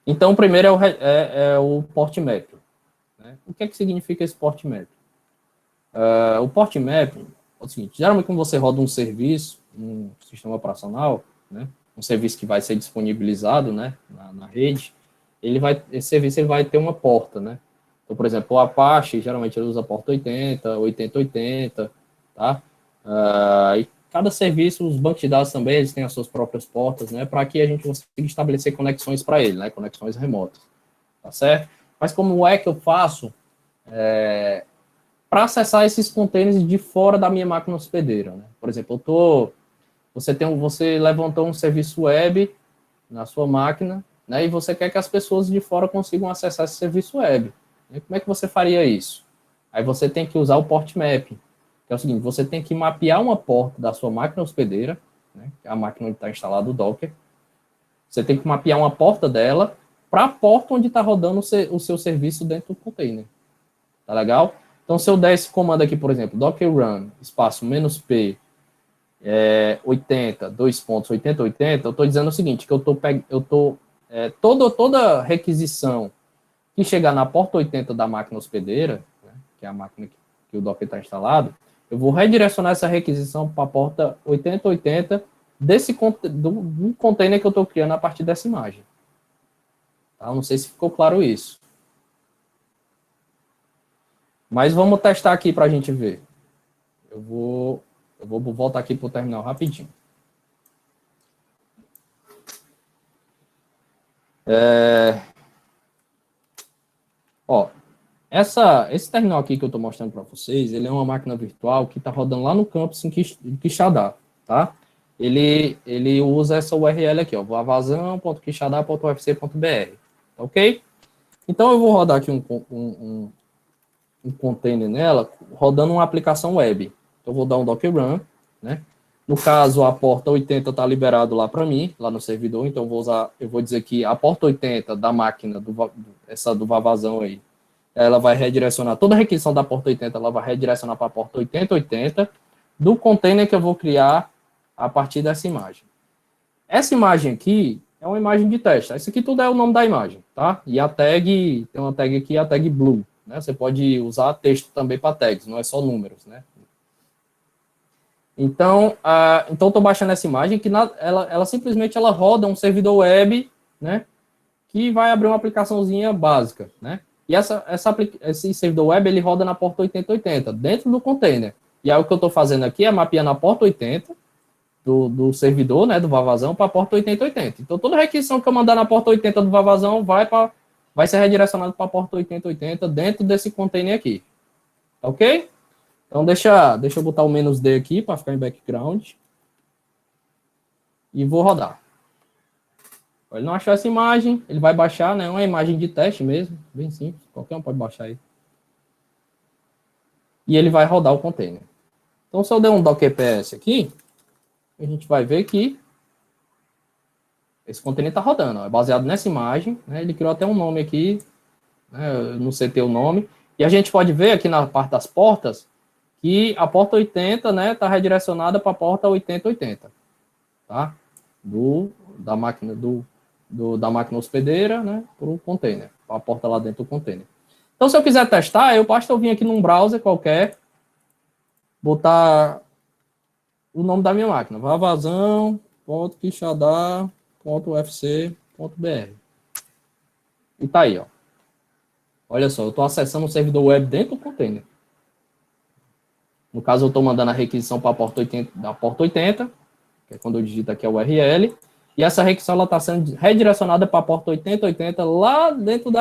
Speaker 1: Então, o primeiro é o port map. Né? O que é que significa esse port map? O port map é o seguinte, geralmente quando você roda um serviço, um sistema operacional, né? Um serviço que vai ser disponibilizado, né? na rede, esse serviço ele vai ter uma porta, né? Então, por exemplo, o Apache, geralmente ele usa a porta 80, 8080, tá? E cada serviço, os bancos de dados também, eles têm as suas próprias portas, né? Para que a gente consiga estabelecer conexões para ele, né? Conexões remotas, tá certo? Mas como é que eu faço para acessar esses containers de fora da minha máquina hospedeira, né? Por exemplo, você levantou um serviço web na sua máquina, né, e você quer que as pessoas de fora consigam acessar esse serviço web. E como é que você faria isso? Aí você tem que usar o port mapping, que é o seguinte, você tem que mapear uma porta da sua máquina hospedeira, né, que é a máquina onde está instalado o Docker. Você tem que mapear uma porta dela para a porta onde está rodando o seu serviço dentro do container. Tá legal? Então, se eu der esse comando aqui, por exemplo, docker run, espaço "-p", 80, 80, eu estou dizendo o seguinte, que toda requisição que chegar na porta 80 da máquina hospedeira, né, que é a máquina que o Docker está instalado, eu vou redirecionar essa requisição para a porta 8080 do container que eu estou criando a partir dessa imagem. Tá? Não sei se ficou claro isso. Mas vamos testar aqui para a gente ver. Eu vou voltar aqui para o terminal rapidinho. Esse terminal aqui que eu estou mostrando para vocês, ele é uma máquina virtual que está rodando lá no campus em Quixadá, tá? Ele usa essa URL aqui, ó, vavazão.quixadá.ufc.br, ok? Então, eu vou rodar aqui um container nela, rodando uma aplicação web. Então, eu vou dar um docker run, né? No caso, a porta 80 está liberado lá para mim, lá no servidor, então eu vou dizer que a porta 80 da máquina, essa do vavazão aí, ela vai redirecionar, toda a requisição da porta 80, ela vai redirecionar para a porta 8080 do container que eu vou criar a partir dessa imagem. Essa imagem aqui é uma imagem de teste. Isso aqui tudo é o nome da imagem, tá? E a tag, tem uma tag aqui, a tag blue, né? Você pode usar texto também para tags, não é só números, né? Então, estou baixando essa imagem, que ela simplesmente roda um servidor web, né? Que vai abrir uma aplicaçãozinha básica, né? E esse servidor web, ele roda na porta 8080, dentro do container. E aí o que eu estou fazendo aqui é mapeando a porta 80 do servidor, né, do Vavazão, para a porta 8080. Então, toda requisição que eu mandar na porta 80 do Vavazão vai ser redirecionado para a porta 8080 dentro desse container aqui. Ok? Então, deixa eu botar o "-d" aqui para ficar em background. E vou rodar. Ele não achou essa imagem, ele vai baixar, né? É uma imagem de teste mesmo, bem simples, qualquer um pode baixar aí. E ele vai rodar o container. Então, se eu der um docker ps aqui, a gente vai ver que esse container está rodando, ó, é baseado nessa imagem, né? Ele criou até um nome aqui, né? Eu não sei ter o nome, e a gente pode ver aqui na parte das portas que a porta 80, né, está redirecionada para a porta 8080, tá? Da máquina hospedeira, né, para o container, para a porta lá dentro do container. Então, se eu quiser testar, basta eu vir aqui num browser qualquer, botar o nome da minha máquina, vavazão.quixadá.ufc.br. E tá aí, ó. Olha só, eu estou acessando o servidor web dentro do container. No caso, eu estou mandando a requisição para a porta 80, da porta 80, que é quando eu digito aqui a URL, e essa requisição está sendo redirecionada para a porta 8080 lá dentro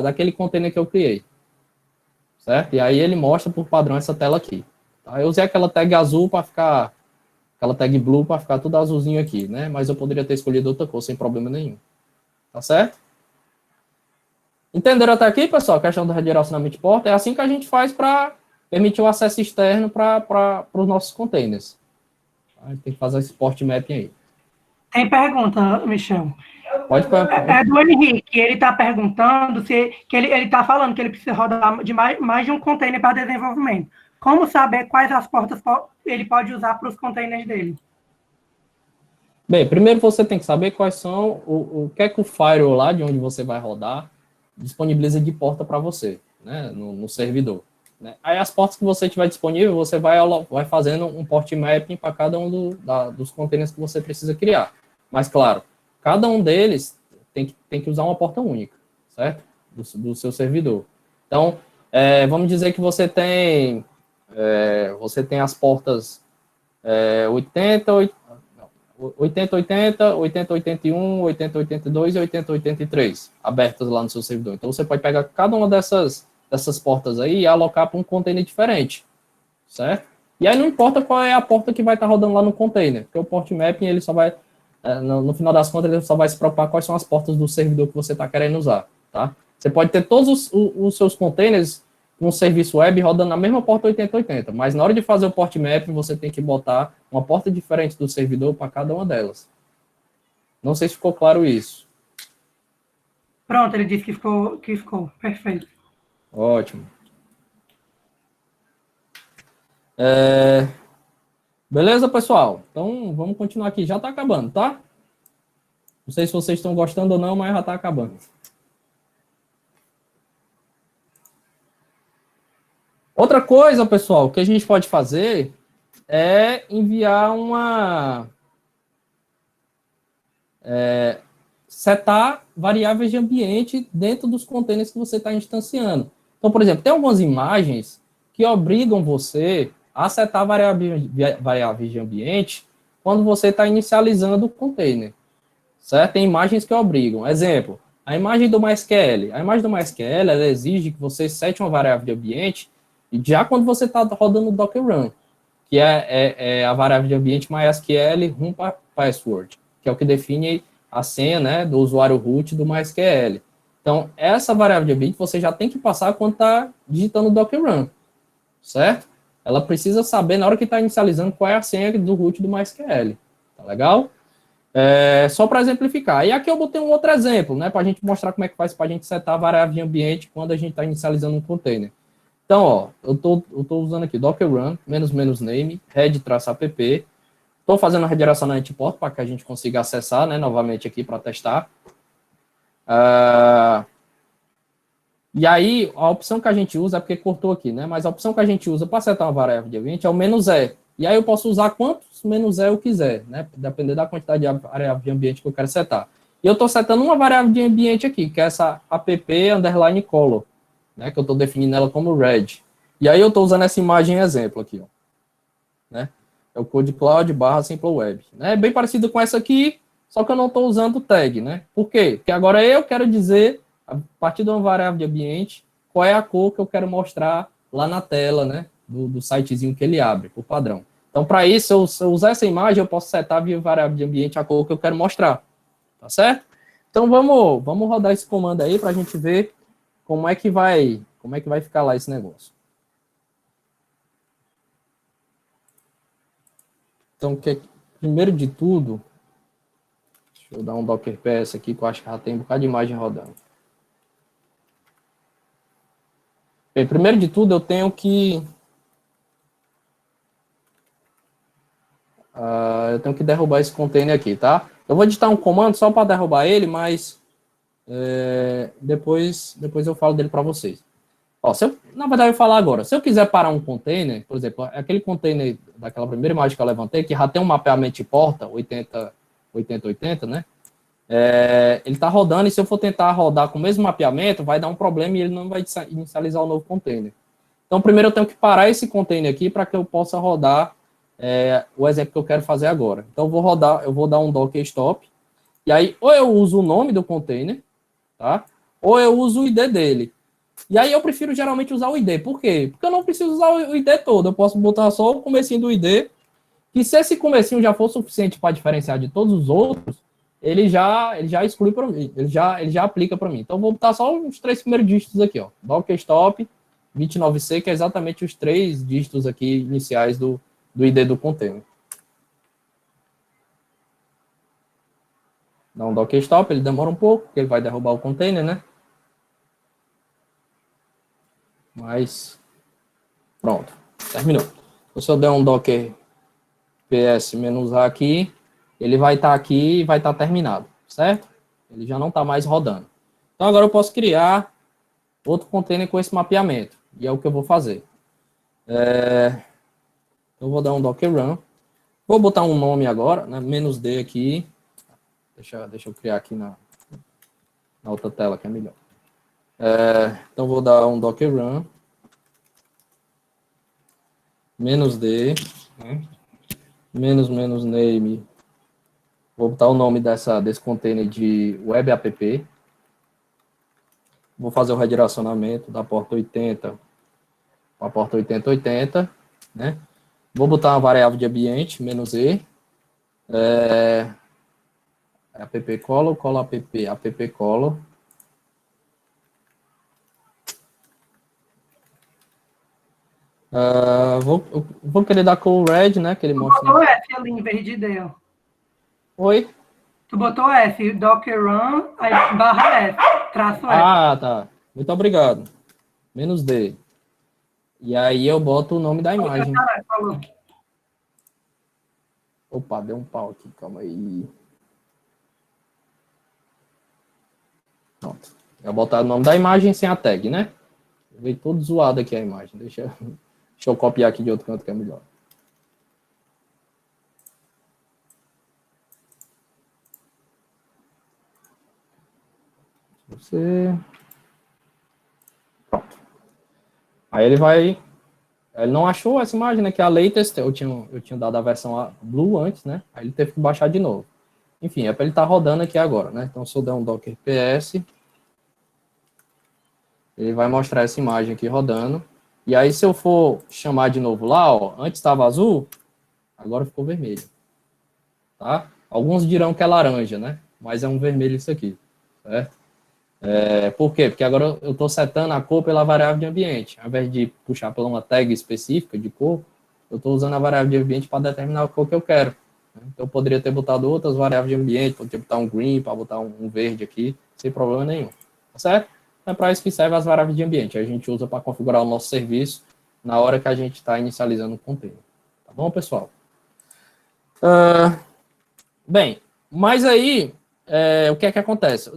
Speaker 1: daquele container que eu criei. Certo? E aí ele mostra por padrão essa tela aqui. Tá? Eu usei aquela tag azul para ficar, aquela tag blue para ficar tudo azulzinho aqui, né? Mas eu poderia ter escolhido outra cor sem problema nenhum. Tá certo? Entenderam até aqui, pessoal? A questão do redirecionamento de porta é assim que a gente faz para permitir o acesso externo para os nossos containers. A gente tem que fazer esse port mapping aí.
Speaker 2: Tem pergunta, Michel.
Speaker 1: Pode perguntar.
Speaker 2: É do Henrique, ele está perguntando que ele está falando que ele precisa rodar de mais de um container para desenvolvimento. Como saber quais as portas ele pode usar para os containers dele?
Speaker 1: Bem, primeiro você tem que saber quais são o que é que o firewall lá de onde você vai rodar disponibiliza de porta para você, né, no servidor. Né? Aí as portas que você tiver disponível, você vai fazendo um port mapping para cada um dos containers que você precisa criar. Mas, claro, cada um deles tem que usar uma porta única, certo? Do seu servidor. Então, vamos dizer que você tem as portas 8080, 8081, 8082 e 8083 abertas lá no seu servidor. Então, você pode pegar cada uma dessas dessas portas aí e alocar para um container diferente, certo? E aí não importa qual é a porta que vai estar rodando lá no container, porque o port mapping, ele só vai, no final das contas, ele só vai se preocupar quais são as portas do servidor que você está querendo usar, tá? Você pode ter todos os seus containers com um serviço web rodando na mesma porta 8080, mas na hora de fazer o port mapping, você tem que botar uma porta diferente do servidor para cada uma delas. Não sei se ficou claro isso.
Speaker 2: Pronto, ele disse que ficou. Perfeito.
Speaker 1: Ótimo. Beleza, pessoal? Então, vamos continuar aqui. Já está acabando, tá? Não sei se vocês estão gostando ou não, mas já está acabando. Outra coisa, pessoal, que a gente pode fazer é enviar setar variáveis de ambiente dentro dos containers que você está instanciando. Então, por exemplo, tem algumas imagens que obrigam você a setar variáveis de ambiente quando você está inicializando o container, certo? Tem imagens que obrigam. Exemplo, a imagem do MySQL. A imagem do MySQL, ela exige que você sete uma variável de ambiente e já quando você está rodando o Docker Run, que é a variável de ambiente MySQL rum password, que é o que define a senha, né, do usuário root do MySQL. Então, essa variável de ambiente você já tem que passar quando está digitando o Docker Run, certo? Ela precisa saber, na hora que está inicializando, qual é a senha do root do MySQL. Tá legal? Só para exemplificar. E aqui eu botei um outro exemplo, né, para a gente mostrar como é que faz para a gente setar a variável de ambiente quando a gente está inicializando um container. Então, ó, eu tô usando aqui Docker Run, --name, head-app. Estou fazendo a redireção na netport para que a gente consiga acessar, né, novamente aqui para testar. E aí, a opção que a gente usa, é porque cortou aqui, né? Mas a opção que a gente usa para setar uma variável de ambiente é o "-e". E aí eu posso usar quantos "-e" eu quiser, né? Dependendo da quantidade de variável de ambiente que eu quero setar. E eu estou setando uma variável de ambiente aqui, que é essa app_color, né? Que eu estou definindo ela como red. E aí eu estou usando essa imagem exemplo aqui, ó, né? É o code cloud /simpleweb. Né? É bem parecido com essa aqui, só que eu não estou usando tag, né? Por quê? Porque agora eu quero dizer, a partir de uma variável de ambiente, qual é a cor que eu quero mostrar lá na tela, né? Do sitezinho que ele abre, por padrão. Então, para isso, se eu usar essa imagem, eu posso setar via variável de ambiente a cor que eu quero mostrar. Tá certo? Então, vamos rodar esse comando aí para a gente ver como é que vai ficar lá esse negócio. Então, primeiro de tudo, deixa eu dar um Docker PS aqui, que eu acho que já tem um bocado de imagem rodando. Bem, primeiro de tudo, eu tenho que derrubar esse container aqui, tá? Eu vou digitar um comando só para derrubar ele, mas depois eu falo dele para vocês. Ó, na verdade, eu vou falar agora. Se eu quiser parar um container, por exemplo, aquele container daquela primeira imagem que eu levantei, que já tem um mapeamento de porta, 8080, né? Ele está rodando, e se eu for tentar rodar com o mesmo mapeamento, vai dar um problema e ele não vai inicializar o novo container. Então, primeiro eu tenho que parar esse container aqui para que eu possa rodar o exemplo que eu quero fazer agora. Então, eu vou dar um docker stop, e aí ou eu uso o nome do container, tá? Ou eu uso o ID dele. E aí eu prefiro geralmente usar o ID. Por quê? Porque eu não preciso usar o ID todo. Eu posso botar só o comecinho do ID, que se esse comecinho já for suficiente para diferenciar de todos os outros, ele já exclui para mim, ele já aplica para mim. Então, vou botar só os 3 primeiros dígitos aqui, ó. Docker stop 29C, que é exatamente os 3 dígitos aqui iniciais do ID do container. Dá um Docker stop, ele demora um pouco, porque ele vai derrubar o container, né? Mas, pronto, terminou. Então, se eu der um Docker PS-A aqui, ele vai estar aqui e vai estar terminado, certo? Ele já não está mais rodando. Então, agora eu posso criar outro container com esse mapeamento, e é o que eu vou fazer. Eu vou dar um Docker Run. Vou botar um nome agora, né? -d aqui. Deixa eu criar aqui na outra tela, que é melhor. Então, vou dar um Docker Run. -d, né? -name. Vou botar o nome desse container de web app. Vou fazer o redirecionamento da porta 80 para a porta 8080, né? Vou botar uma variável de ambiente, -e, app colo app colo. Vou querer dar com o red, né? Que ele mostra.
Speaker 2: Tu botou F ali em vez de D, ó.
Speaker 1: Oi?
Speaker 2: Tu botou F, docker run, aí /F, traço F.
Speaker 1: Ah, tá. Muito obrigado. -d. E aí eu boto o nome da imagem.
Speaker 2: Falou.
Speaker 1: Opa, deu um pau aqui, calma aí. Pronto. Eu vou botar o nome da imagem sem a tag, né? Veio todo zoado aqui a imagem. Deixa eu copiar aqui de outro canto que é melhor. Pronto. Aí ele vai... Ele não achou essa imagem, né? Que é a latest. Eu tinha dado a versão blue antes, né? Aí ele teve que baixar de novo. Enfim, é para ele estar rodando aqui agora, né? Então, se eu der um docker ps, ele vai mostrar essa imagem aqui rodando. E aí, se eu for chamar de novo lá, ó, antes estava azul, agora ficou vermelho. Tá? Alguns dirão que é laranja, né? Mas é um vermelho isso aqui, certo? Por quê? Porque agora eu estou setando a cor pela variável de ambiente. Ao invés de puxar por uma tag específica de cor, eu estou usando a variável de ambiente para determinar a cor que eu quero. Então, eu poderia ter botado outras variáveis de ambiente, poderia botar um green, para botar um verde aqui, sem problema nenhum. Tá certo? É para isso que serve as variáveis de ambiente. A gente usa para configurar o nosso serviço na hora que a gente está inicializando o container. Tá bom, pessoal? Bem, mas aí, o que é que acontece?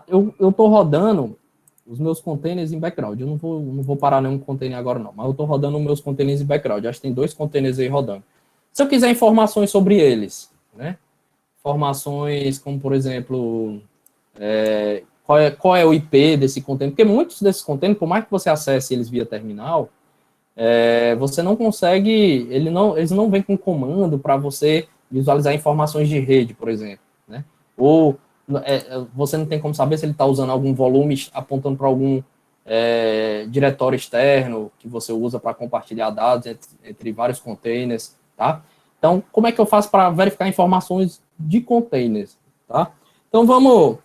Speaker 1: Eu estou rodando os meus containers em background. Eu não vou parar nenhum container agora, não. Mas eu estou rodando os meus containers em background. Acho que tem 2 containers aí rodando. Se eu quiser informações sobre eles, né? Informações como, por exemplo, qual é o IP desse container? Porque muitos desses containers, por mais que você acesse eles via terminal, você não consegue, eles não vêm com comando para você visualizar informações de rede, por exemplo, né? Ou você não tem como saber se ele está usando algum volume apontando para algum diretório externo que você usa para compartilhar dados entre vários containers, tá? Então, como é que eu faço para verificar informações de containers, tá? Então, vamos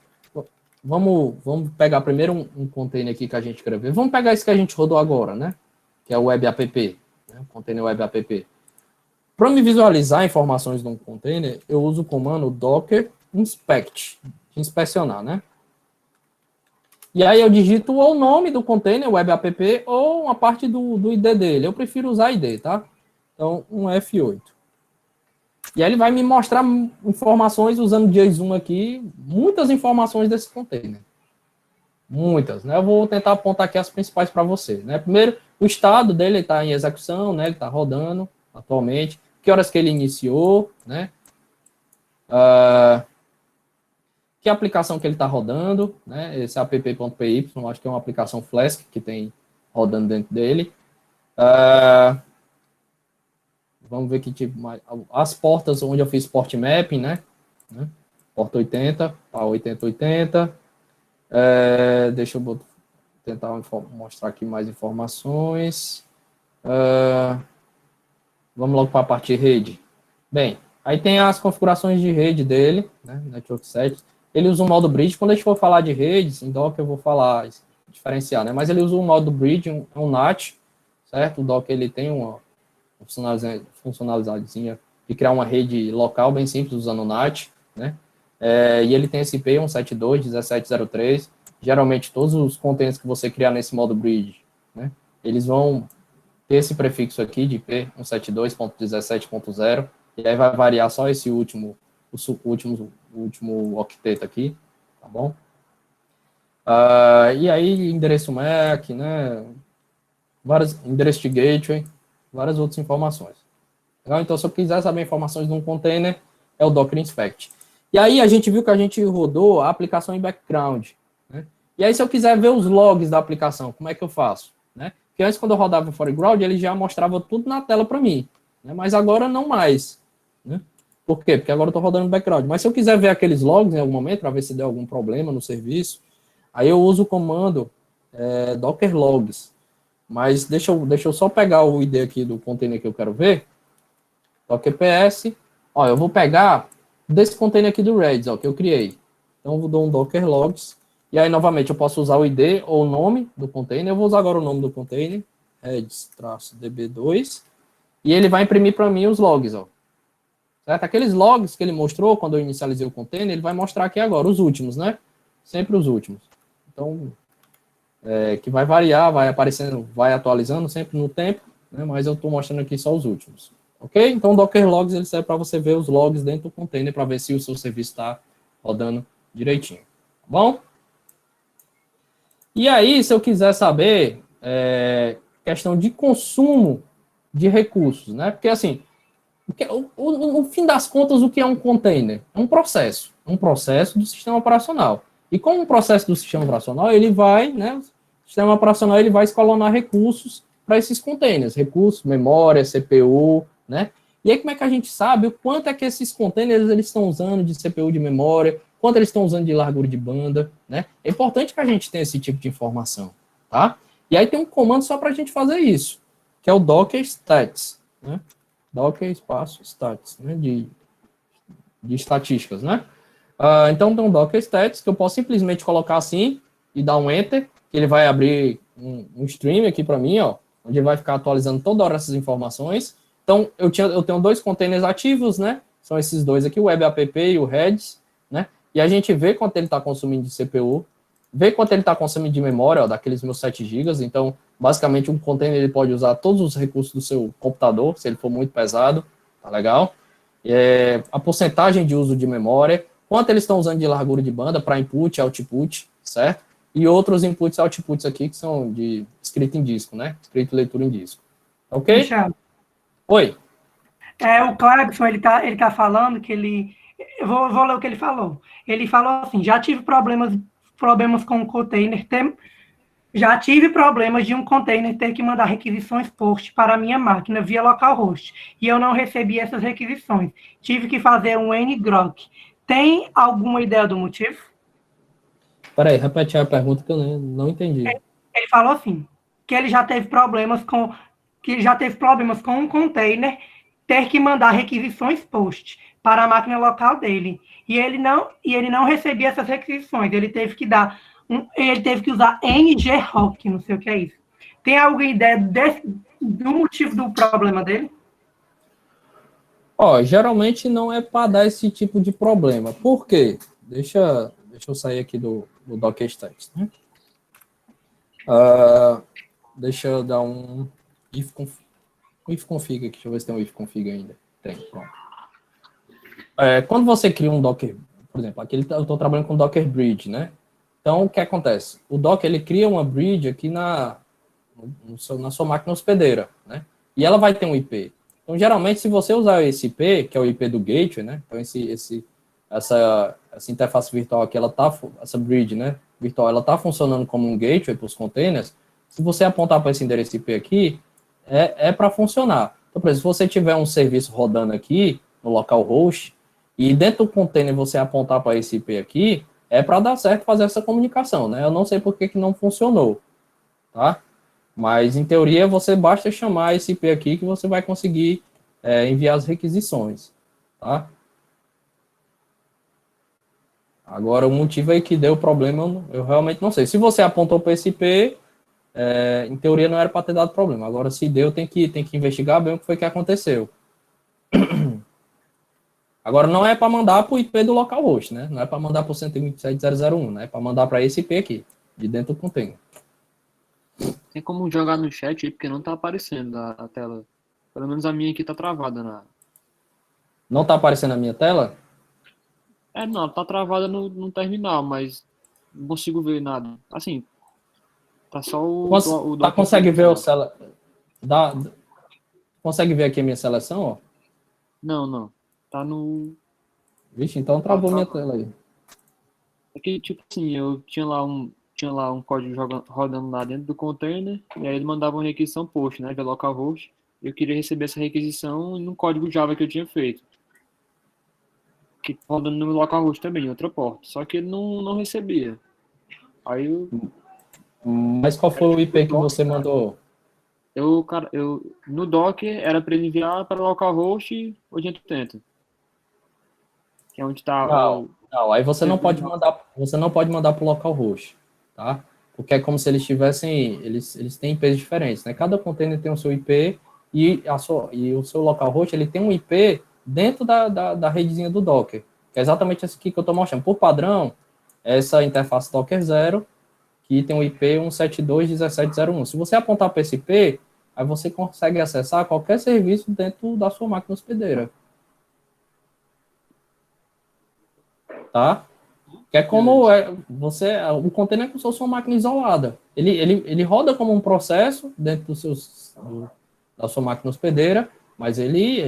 Speaker 1: pegar primeiro um container aqui que a gente escreveu. Vamos pegar esse que a gente rodou agora, né? Que é o web app, né? Container web app. Para me visualizar informações de um container, eu uso o comando docker inspect, de inspecionar, né? E aí eu digito ou o nome do container, web app, ou uma parte do ID dele. Eu prefiro usar ID, tá? Então, um F8. E aí ele vai me mostrar informações usando JSON aqui, muitas informações desse container. Muitas, né? Eu vou tentar apontar aqui as principais para você, né? Primeiro, o estado dele está em execução, né? Ele está rodando atualmente. Que horas que ele iniciou, né? Que aplicação que ele está rodando, né? Esse app.py, acho que é uma aplicação Flask que tem rodando dentro dele. Vamos ver que tipo mais. As portas onde eu fiz port mapping, né? Porta 80 para 8080. Deixa eu tentar mostrar aqui mais informações. Vamos logo para a parte de rede. Bem, aí tem as configurações de rede dele, né? Network settings. Ele usa o modo bridge. Quando a gente for falar de redes, em Docker eu vou falar, diferenciar, né? Mas ele usa o modo bridge, um NAT, certo? O Docker ele tem uma funcionalizadozinha de criar uma rede local bem simples usando o NAT, né? E ele tem esse IP 172.17.03. Geralmente todos os containers que você criar nesse modo bridge, né? Eles vão ter esse prefixo aqui de IP 172.17.0 e aí vai variar só esse último octeto aqui, tá bom? E aí endereço MAC, né? Endereço de gateway, várias outras informações. Legal? Então, se eu quiser saber informações de um container, é o Docker Inspect. E aí, a gente viu que a gente rodou a aplicação em background, né? E aí, se eu quiser ver os logs da aplicação, como é que eu faço? Né? Porque antes, quando eu rodava o foreground, ele já mostrava tudo na tela para mim, né? Mas agora não mais, né? Por quê? Porque agora eu estou rodando no background. Mas se eu quiser ver aqueles logs em algum momento, para ver se deu algum problema no serviço, Aí eu uso o comando docker logs. Mas deixa eu só pegar o ID aqui do container que eu quero ver. Docker ps. Ó, eu vou pegar desse container aqui do Redis, ó, que eu criei. Então eu vou dar um docker logs. E aí, novamente, eu posso usar o ID ou o nome do container. Eu vou usar agora o nome do container. Redis-db2. E ele vai imprimir para mim os logs, ó. Certo? Aqueles logs que ele mostrou quando eu inicializei o container, ele vai mostrar aqui agora, os últimos, né? Sempre os últimos. Então, que vai variar, vai aparecendo, vai atualizando sempre no tempo, né? Mas eu estou mostrando aqui só os últimos. Ok? Então, o Docker Logs ele serve para você ver os logs dentro do container para ver se o seu serviço está rodando direitinho. Tá bom? E aí, se eu quiser saber questão de consumo de recursos, né? Porque assim, no fim das contas, o que é um container? É um processo do sistema operacional. E como um processo do sistema operacional, ele vai, né? O sistema operacional ele vai escalonar recursos para esses containers, recursos, memória, CPU, né? E aí como é que a gente sabe o quanto é que esses containers eles estão usando de CPU de memória, quanto eles estão usando de largura de banda, né? É importante que a gente tenha esse tipo de informação, tá? E aí tem um comando só para a gente fazer isso, que é o docker stats, né? Docker espaço stats, né? De estatísticas, né? Então tem um docker stats que eu posso simplesmente colocar assim e dar um enter, que ele vai abrir um stream aqui para mim, ó, onde ele vai ficar atualizando toda hora essas informações. Então eu tenho dois containers ativos, né? São esses dois aqui, o WebApp e o Redis, né? E a gente vê quanto ele está consumindo de CPU, vê quanto ele está consumindo de memória, ó, daqueles meus 7 GB. Então, basicamente, um container ele pode usar todos os recursos do seu computador, se ele for muito pesado, tá legal? A porcentagem de uso de memória, quanto eles estão usando de largura de banda para input, output, certo? E outros inputs e outputs aqui que são de escrita em disco, né? Escrita e leitura em disco. Ok?
Speaker 2: Michel,
Speaker 1: Oi.
Speaker 2: o Clebson, ele tá falando que ele... Eu vou ler o que ele falou. Ele falou assim, já tive problemas com o container, já tive problemas de um container ter que mandar requisições POST para a minha máquina via localhost, e eu não recebi essas requisições. Tive que fazer um ngrok. Tem alguma ideia do motivo?
Speaker 1: Peraí, repete a pergunta que eu não entendi.
Speaker 2: Ele falou assim, que ele já teve problemas com um container ter que mandar requisições POST para a máquina local dele. E ele não recebia essas requisições. Ele teve que usar ngrok, não sei o que é isso. Tem alguma ideia do motivo do problema dele?
Speaker 1: Ó, geralmente não é para dar esse tipo de problema. Por quê? Deixa eu sair aqui do Docker Stats, né? Deixa eu dar um if config aqui. Deixa eu ver se tem um if config ainda. Tem, pronto. Quando você cria um Docker, por exemplo, aqui eu estou trabalhando com Docker Bridge, né? Então, o que acontece? O Docker, ele cria uma bridge aqui na sua máquina hospedeira, né? E ela vai ter um IP. Então, geralmente, se você usar esse IP, que é o IP do gateway, né? Então, essa interface virtual aqui, essa bridge, né? Virtual, ela está funcionando como um gateway para os containers. Se você apontar para esse endereço IP aqui, é para funcionar. Então, por exemplo, se você tiver um serviço rodando aqui no localhost e dentro do container você apontar para esse IP aqui, é para dar certo fazer essa comunicação, né? Eu não sei por que não funcionou, tá? Mas, em teoria, você basta chamar esse IP aqui que você vai conseguir enviar as requisições, tá? Agora, o motivo aí que deu problema, eu realmente não sei. Se você apontou para esse IP, em teoria não era para ter dado problema. Agora, se deu, tem que investigar bem o que foi que aconteceu. Agora, não é para mandar para o IP do localhost, né? Não é para mandar para o 127.0.0.1, né? É para mandar para esse IP aqui, de dentro do container.
Speaker 3: Tem como jogar no chat aí, porque não tá aparecendo a tela. Pelo menos a minha aqui tá travada.
Speaker 1: Não está aparecendo na minha tela?
Speaker 3: Não, tá travada no terminal, mas não consigo ver nada. Assim, tá só o
Speaker 1: Consegue ver consegue ver aqui a minha seleção, ó?
Speaker 3: Não. Tá no...
Speaker 1: Vixe, então travou minha tela aí.
Speaker 3: É que, tipo assim, eu tinha lá um código rodando lá dentro do container, e aí ele mandava uma requisição POST, né, via localhost. Eu queria receber essa requisição no código Java que eu tinha feito, que rodando no localhost também, em outra porta. Só que ele não recebia. Aí
Speaker 1: Mas qual foi o IP que você mandou?
Speaker 3: no Docker era para ele enviar para localhost 8080, que é onde está
Speaker 1: Não, aí você não pode mandar para o localhost, tá? Porque é como se eles tivessem, eles têm IPs diferentes, né? Cada container tem o seu IP e o seu localhost, ele tem um IP dentro da redezinha do Docker, que é exatamente esse aqui que eu estou mostrando. Por padrão, essa interface Docker 0, que tem o IP 172.17.0.1. Se você apontar para esse IP, aí você consegue acessar qualquer serviço dentro da sua máquina hospedeira. Tá? Que é como o container é como se fosse uma máquina isolada. Ele roda como um processo dentro da sua máquina hospedeira, mas ele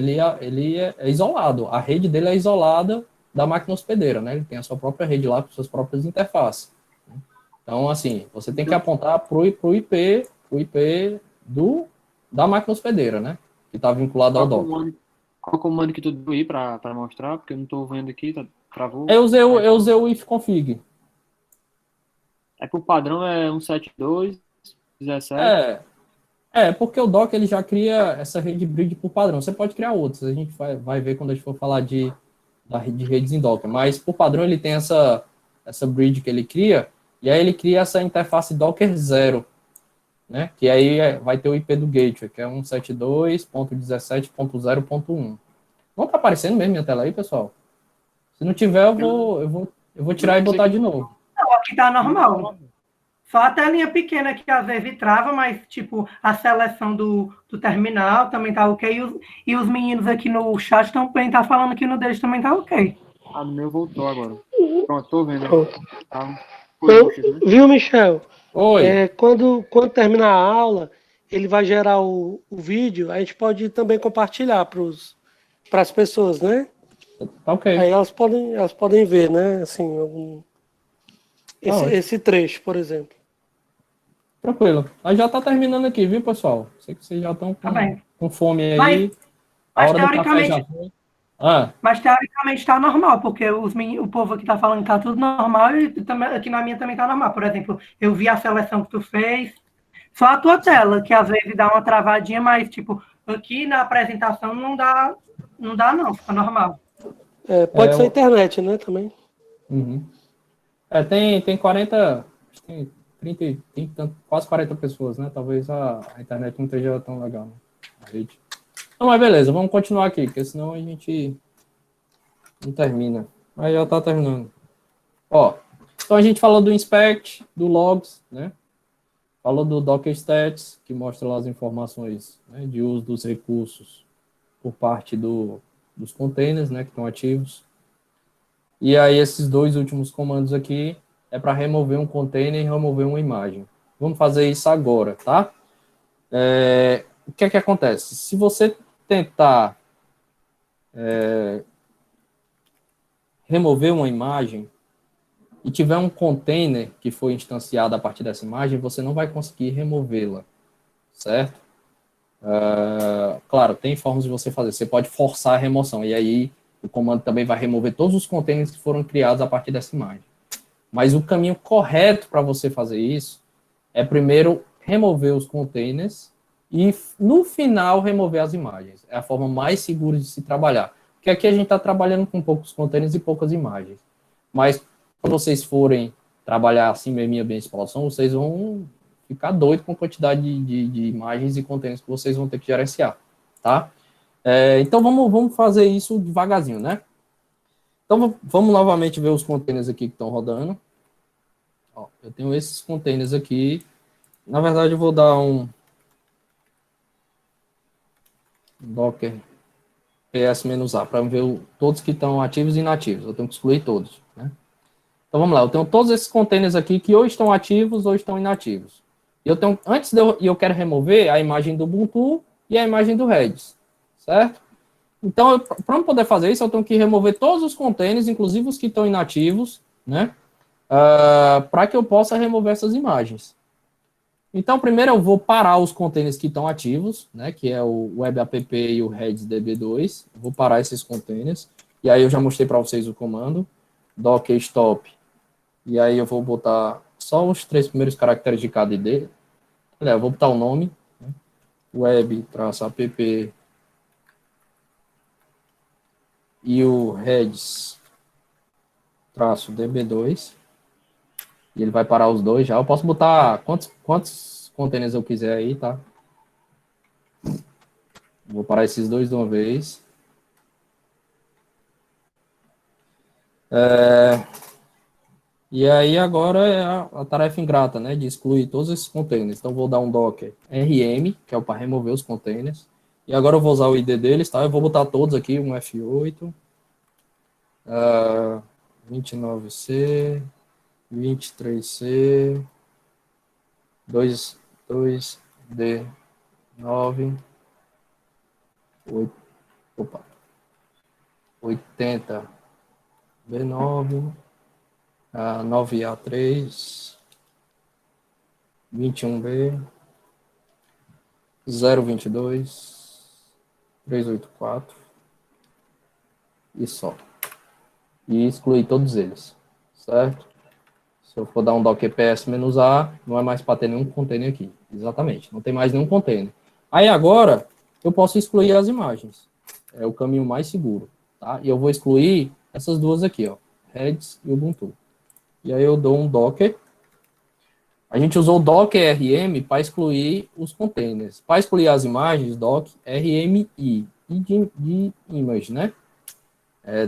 Speaker 1: é isolado. A rede dele é isolada da máquina hospedeira, né? Ele tem a sua própria rede lá, com suas próprias interfaces. Então, assim, você tem que apontar para o IP da máquina hospedeira, né? Que está vinculado ao Docker.
Speaker 3: Qual comando que tu deu aí para mostrar? Porque eu não estou vendo aqui, travou.
Speaker 1: Eu usei o ifconfig.
Speaker 3: É que o padrão é 172.17.
Speaker 1: Porque o Docker ele já cria essa rede bridge por padrão. Você pode criar outras, a gente vai ver quando a gente for falar de redes em Docker. Mas por padrão ele tem essa bridge que ele cria, e aí ele cria essa interface Docker 0, né? Que aí vai ter o IP do gateway, que é 172.17.0.1. Não tá aparecendo mesmo minha tela aí, pessoal? Se não tiver, eu vou tirar e botar de novo.
Speaker 2: Não, aqui tá normal. Só a telinha pequena que às vezes trava, mas, tipo, a seleção do terminal também tá ok. E os meninos aqui no chat também tá falando que no deles também tá ok.
Speaker 3: Ah, no meu voltou agora. Pronto, tô vendo.
Speaker 4: Viu, Michel?
Speaker 1: Oi.
Speaker 4: Quando terminar a aula, ele vai gerar o vídeo, a gente pode também compartilhar para as pessoas, né?
Speaker 1: Tá ok.
Speaker 4: Aí elas podem ver, né? Assim, esse trecho, por exemplo.
Speaker 1: Tranquilo. Mas já tá terminando aqui, viu, pessoal? Sei que vocês já estão com fome aí. A hora do café já foi.
Speaker 2: Mas teoricamente tá normal, porque o povo aqui tá falando que tá tudo normal e aqui na minha também tá normal. Por exemplo, eu vi a seleção que tu fez, só a tua tela, que às vezes dá uma travadinha, mas, tipo, aqui na apresentação não dá não, fica normal.
Speaker 4: Pode ser a internet, né, também.
Speaker 1: Uhum. Tem 40, tem 30, quase 40 pessoas, né? Talvez a internet não esteja tão legal, né? A rede. Não, mas beleza, vamos continuar aqui, porque senão a gente não termina. Aí já tá terminando. Ó, então a gente falou do inspect, do logs, né? Falou do Docker Stats, que mostra lá as informações, né, de uso dos recursos por parte dos containers, né, que estão ativos. E aí esses dois últimos comandos aqui é para remover um container e remover uma imagem. Vamos fazer isso agora, tá? O que é que acontece? Se você tentar remover uma imagem e tiver um container que foi instanciado a partir dessa imagem, você não vai conseguir removê-la, certo? Claro, tem formas de você fazer. Você pode forçar a remoção, e aí o comando também vai remover todos os containers que foram criados a partir dessa imagem. Mas o caminho correto para você fazer isso é primeiro remover os containers e, no final, remover as imagens. É a forma mais segura de se trabalhar. Porque aqui a gente está trabalhando com poucos containers e poucas imagens. Mas, quando vocês forem trabalhar assim, bem expansão, vocês vão ficar doido com a quantidade de imagens e containers que vocês vão ter que gerenciar, tá? Então, vamos fazer isso devagarzinho, né? Então, vamos novamente ver os containers aqui que estão rodando. Ó, eu tenho esses containers aqui. Na verdade, eu vou dar um Docker ps-a para ver todos que estão ativos e inativos. Eu tenho que excluir todos, né? Então, vamos lá. Eu tenho todos esses containers aqui que ou estão ativos ou estão inativos. E eu quero remover a imagem do Ubuntu e a imagem do Redis, certo? Então, para eu poder fazer isso, eu tenho que remover todos os containers, inclusive os que estão inativos, né? Para que eu possa remover essas imagens. Então, primeiro eu vou parar os containers que estão ativos, né? Que é o WebApp e o Redis DB2. Eu vou parar esses containers. E aí eu já mostrei para vocês o comando. Docker stop. E aí eu vou botar só os 3 primeiros caracteres de cada ID. Eu vou botar o nome, né? web-app e o heads-db2. E ele vai parar os dois já. Eu posso botar quantos containers eu quiser aí, tá? Vou parar esses dois de uma vez. E aí agora é a tarefa ingrata, né? De excluir todos esses containers. Então vou dar um docker rm, que é para remover os containers. E agora eu vou usar o ID deles, tá? Eu vou botar todos aqui, um F8, 29C, 23C, 2D9, 80B9, 9A3, 21B, 022, 384 e só. E excluir todos eles, certo? Se eu for dar um docker ps-a, não é mais para ter nenhum container aqui. Exatamente, não tem mais nenhum container. Aí agora, eu posso excluir as imagens. É o caminho mais seguro, tá? E eu vou excluir essas duas aqui, ó, Heads e Ubuntu. E aí eu dou um docker. A gente usou o docker rm para excluir os containers. Para excluir as imagens, docker rmi. E de image, né?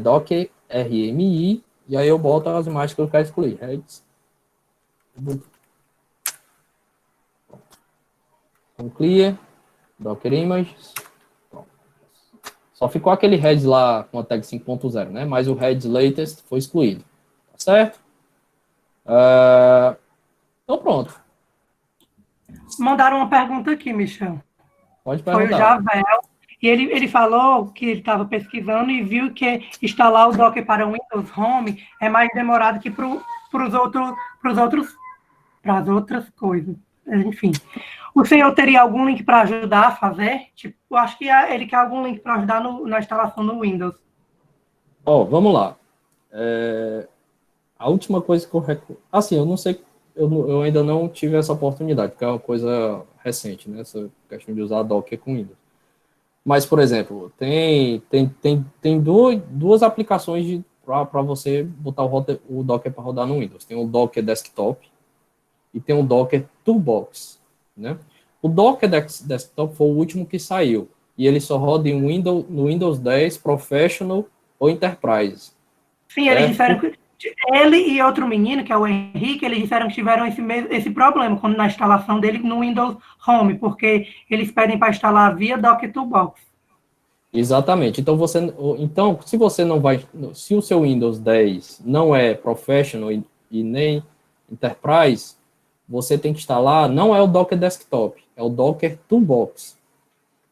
Speaker 1: Docker rmi. E aí eu boto as imagens que eu quero excluir. Heads. Com clear. Docker images. Pronto. Só ficou aquele heads lá com a tag 5.0, né? Mas o heads latest foi excluído. Tá certo? Então pronto.
Speaker 2: Mandaram uma pergunta aqui, Michel.
Speaker 1: Pode
Speaker 2: Foi o
Speaker 1: perguntar.
Speaker 2: Javel. E ele falou que ele estava pesquisando e viu que instalar o Docker para o Windows Home é mais demorado que para as outras coisas. Enfim. O senhor teria algum link para ajudar a fazer? Tipo, eu acho que ele quer algum link para ajudar na instalação no Windows.
Speaker 1: Vamos lá. A última coisa que eu assim, eu não sei, eu ainda não tive essa oportunidade, porque é uma coisa recente, né? Essa questão de usar Docker com Windows. Mas, por exemplo, tem duas aplicações para você botar o Docker para rodar no Windows. Tem o Docker Desktop e tem o Docker Toolbox, né? O Docker Desktop foi o último que saiu e ele só roda no Windows 10 Professional ou Enterprise.
Speaker 2: Sim, eles disseram que ele e outro menino, que é o Henrique, eles disseram que tiveram esse problema na instalação dele no Windows Home, porque eles pedem para instalar via Docker Toolbox.
Speaker 1: Exatamente. Então, se você não vai, se o seu Windows 10 não é Professional e nem Enterprise, você tem que instalar, não é o Docker Desktop, é o Docker Toolbox.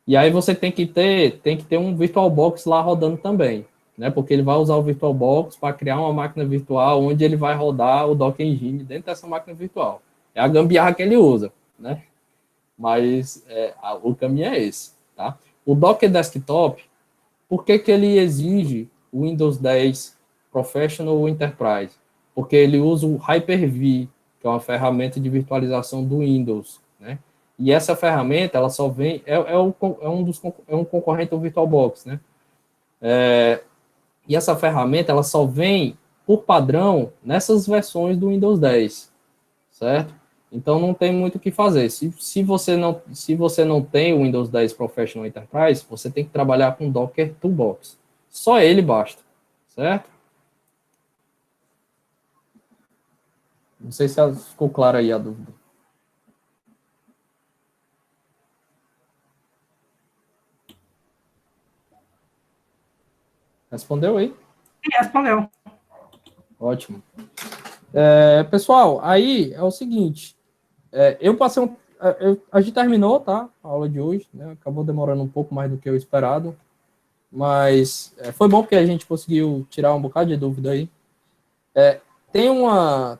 Speaker 1: E aí você tem que ter um VirtualBox lá rodando também, né? Porque ele vai usar o VirtualBox para criar uma máquina virtual onde ele vai rodar o Docker Engine dentro dessa máquina virtual. É a gambiarra que ele usa, né? Mas o caminho é esse, tá? O Docker Desktop, por que ele exige o Windows 10 Professional ou Enterprise? Porque ele usa o Hyper-V, que é uma ferramenta de virtualização do Windows, né? E essa ferramenta, ela só vem, é um concorrente do VirtualBox, né? E essa ferramenta, ela só vem, por padrão, nessas versões do Windows 10, certo? Então, não tem muito o que fazer. Se você não tem o Windows 10 Professional Enterprise, você tem que trabalhar com Docker Toolbox. Só ele basta, certo? Não sei se ficou claro aí a dúvida. Respondeu aí?
Speaker 2: Sim, respondeu.
Speaker 1: Ótimo. Pessoal, aí é o seguinte. Eu passei a gente terminou, tá? A aula de hoje, né? Acabou demorando um pouco mais do que eu esperado. Mas foi bom porque a gente conseguiu tirar um bocado de dúvida aí. Tem uma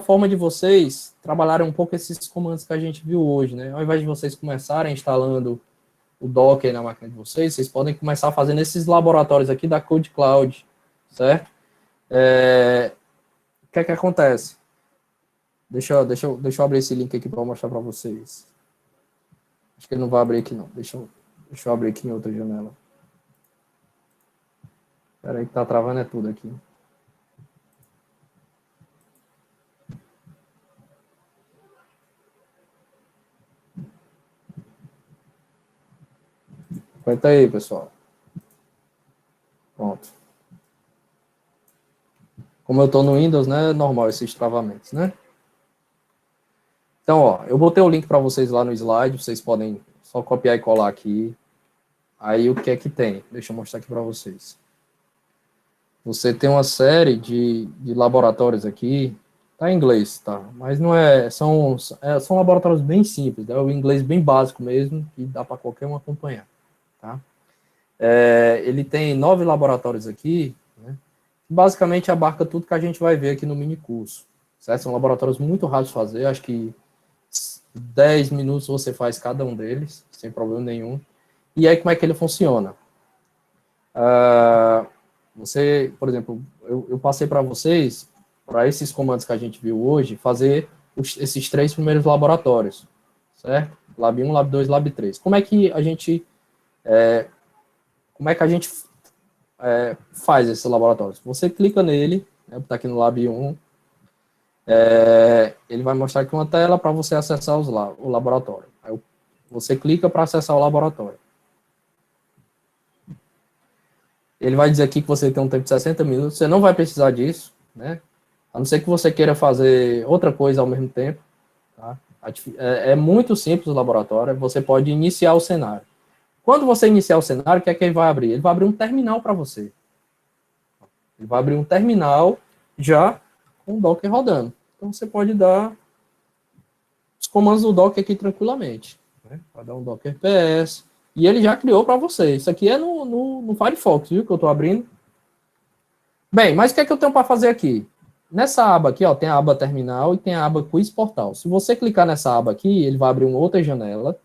Speaker 1: forma de vocês trabalharem um pouco esses comandos que a gente viu hoje, né? Ao invés de vocês começarem instalando o Docker na máquina de vocês podem começar fazendo esses laboratórios aqui da Code Cloud, certo? O que é que acontece? Deixa eu abrir esse link aqui para mostrar para vocês. Acho que ele não vai abrir aqui, não. Deixa eu abrir aqui em outra janela. Espera aí que tá travando tudo aqui. Aguenta aí, pessoal. Pronto. Como eu estou no Windows, né, é normal esses travamentos, né? Então, ó, eu botei o link para vocês lá no slide, vocês podem só copiar e colar aqui. Aí, o que é que tem? Deixa eu mostrar aqui para vocês. Você tem uma série de laboratórios aqui, tá em inglês, tá? Mas não é, são laboratórios bem simples, né? O inglês bem básico mesmo, que dá para qualquer um acompanhar, tá? Ele tem 9 laboratórios aqui, né? Basicamente abarca tudo que a gente vai ver aqui no mini curso, certo? São laboratórios muito rápidos de fazer, acho que 10 minutos você faz cada um deles, sem problema nenhum. E aí, como é que ele funciona? Você, por exemplo, eu passei para vocês, para esses comandos que a gente viu hoje, fazer esses 3 primeiros laboratórios, certo? Lab 1, Lab 2, Lab 3. Como é que a gente faz esses laboratórios? Você clica nele, né, tá aqui no Lab 1, ele vai mostrar aqui uma tela para você acessar o laboratório. Aí você clica para acessar o laboratório. Ele vai dizer aqui que você tem um tempo de 60 minutos, você não vai precisar disso, né? A não ser que você queira fazer outra coisa ao mesmo tempo, tá? É muito simples o laboratório, você pode iniciar o cenário. Quando você iniciar o cenário, o que é que ele vai abrir? Ele vai abrir um terminal para você. Ele vai abrir um terminal já com o Docker rodando. Então, você pode dar os comandos do Docker aqui tranquilamente, né? Vai dar um Docker PS, e ele já criou para você. Isso aqui é no Firefox, viu, que eu estou abrindo. Bem, mas o que é que eu tenho para fazer aqui? Nessa aba aqui, ó, tem a aba terminal e tem a aba quiz portal. Se você clicar nessa aba aqui, ele vai abrir uma outra janela.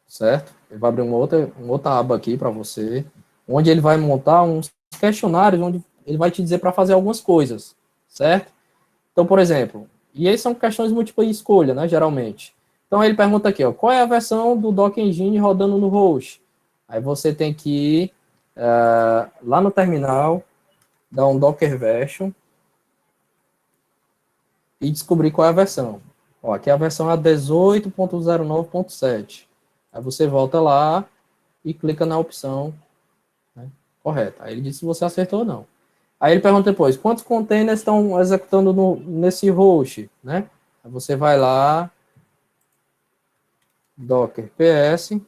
Speaker 1: Certo? Ele vai abrir uma outra aba aqui para você, onde ele vai montar uns questionários, onde ele vai te dizer para fazer algumas coisas, certo? Então, por exemplo, e aí são questões múltipla escolha, né, geralmente. Então, ele pergunta aqui, ó, qual é a versão do Docker Engine rodando no host? Aí você tem que ir lá no terminal, dar um Docker version e descobrir qual é a versão. Ó, aqui a versão é 18.09.7. Aí você volta lá e clica na opção, né, correta. Aí ele diz se você acertou ou não. Aí ele pergunta depois, quantos containers estão executando nesse host, né? Aí você vai lá, Docker PS,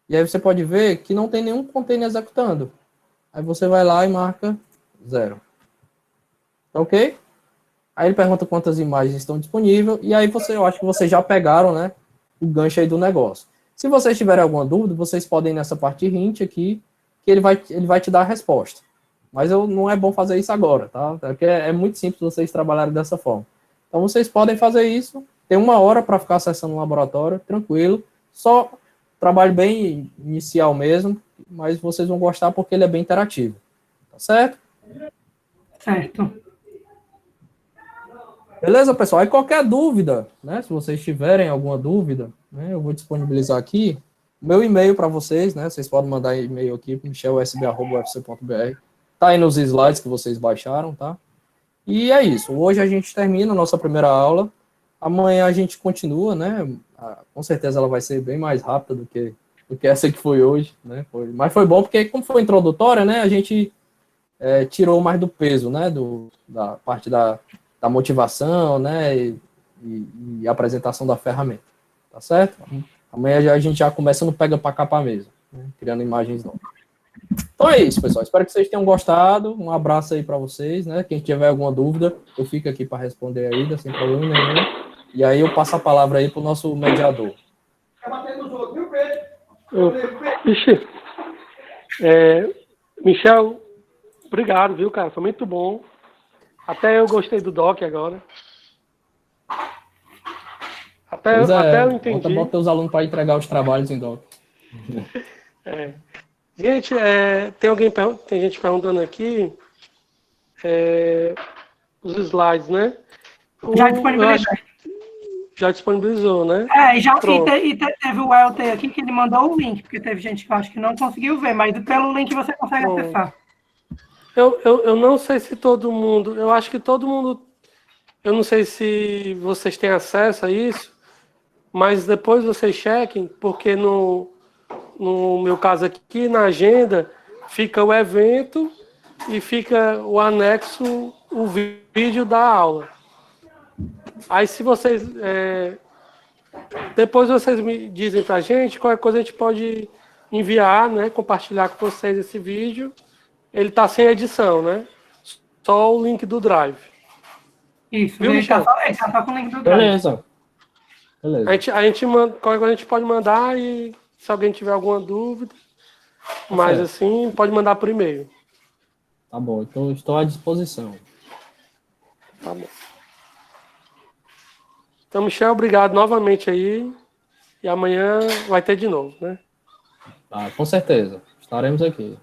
Speaker 1: e aí você pode ver que não tem nenhum container executando. Aí você vai lá e marca 0. Tá ok? Aí ele pergunta quantas imagens estão disponíveis, e aí eu acho que vocês já pegaram, né, o gancho aí do negócio. Se vocês tiverem alguma dúvida, vocês podem ir nessa parte hint aqui, que ele vai te dar a resposta. Mas não é bom fazer isso agora, tá? Porque é muito simples vocês trabalharem dessa forma. Então, vocês podem fazer isso, tem 1 hora para ficar acessando o laboratório, tranquilo, só trabalho bem inicial mesmo, mas vocês vão gostar porque ele é bem interativo. Tá certo?
Speaker 2: Certo.
Speaker 1: Beleza, pessoal? Aí qualquer dúvida, né? Se vocês tiverem alguma dúvida, né, eu vou disponibilizar aqui o meu e-mail para vocês, né? Vocês podem mandar e-mail aqui para michelusb@ufc.br. Tá aí nos slides que vocês baixaram, tá? E é isso. Hoje a gente termina a nossa primeira aula. Amanhã a gente continua, né? Com certeza ela vai ser bem mais rápida do que essa que foi hoje, né? Mas foi bom porque, como foi introdutória, né? A gente tirou mais do peso, né? Da parte da motivação, né? E apresentação da ferramenta. Tá certo? Amanhã a gente já começa no pega para capar mesmo, né? Criando imagens novas. Então é isso, pessoal. Espero que vocês tenham gostado. Um abraço aí para vocês, né? Quem tiver alguma dúvida, eu fico aqui para responder ainda, sem problema nenhum. E aí eu passo a palavra aí para o nosso mediador.
Speaker 4: Michel, obrigado, viu, cara? Foi muito bom. Até eu gostei do doc agora. Até eu entendi.
Speaker 1: Bota os alunos para entregar os trabalhos em doc.
Speaker 4: Gente, tem gente perguntando aqui os slides, né?
Speaker 2: Já
Speaker 4: Eu
Speaker 2: disponibilizei.
Speaker 4: acho que já disponibilizou, né?
Speaker 2: E
Speaker 4: Pronto.
Speaker 2: teve o Elton aqui que ele mandou o link, porque teve gente que eu acho que não conseguiu ver, mas pelo link você consegue
Speaker 4: Pronto.
Speaker 2: acessar.
Speaker 4: Eu não sei se todo mundo, eu acho que todo mundo, eu não sei se vocês têm acesso a isso, mas depois vocês chequem, porque no meu caso aqui, na agenda, fica o evento e fica o anexo, o vídeo da aula. Aí se vocês, depois vocês me dizem pra gente, qualquer coisa a gente pode enviar, né, compartilhar com vocês esse vídeo. Ele tá sem edição, né? Só o link do Drive.
Speaker 2: Isso,
Speaker 4: Viu,
Speaker 2: ele tá
Speaker 4: Michel?
Speaker 2: só com o link do Drive.
Speaker 1: Beleza. Beleza.
Speaker 4: A gente manda, qualquer coisa a gente pode mandar e se alguém tiver alguma dúvida, mas
Speaker 1: certo.
Speaker 4: assim, pode mandar por e-mail.
Speaker 1: Tá bom, então estou à disposição.
Speaker 4: Tá bom. Então, Michel, obrigado novamente aí. E amanhã vai ter de novo, né?
Speaker 1: Tá, com certeza. Estaremos aqui.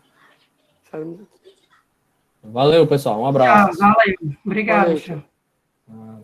Speaker 1: Valeu, pessoal. Um abraço.
Speaker 2: Valeu. Obrigado,
Speaker 4: Valeu,
Speaker 2: Michel.
Speaker 1: Ah.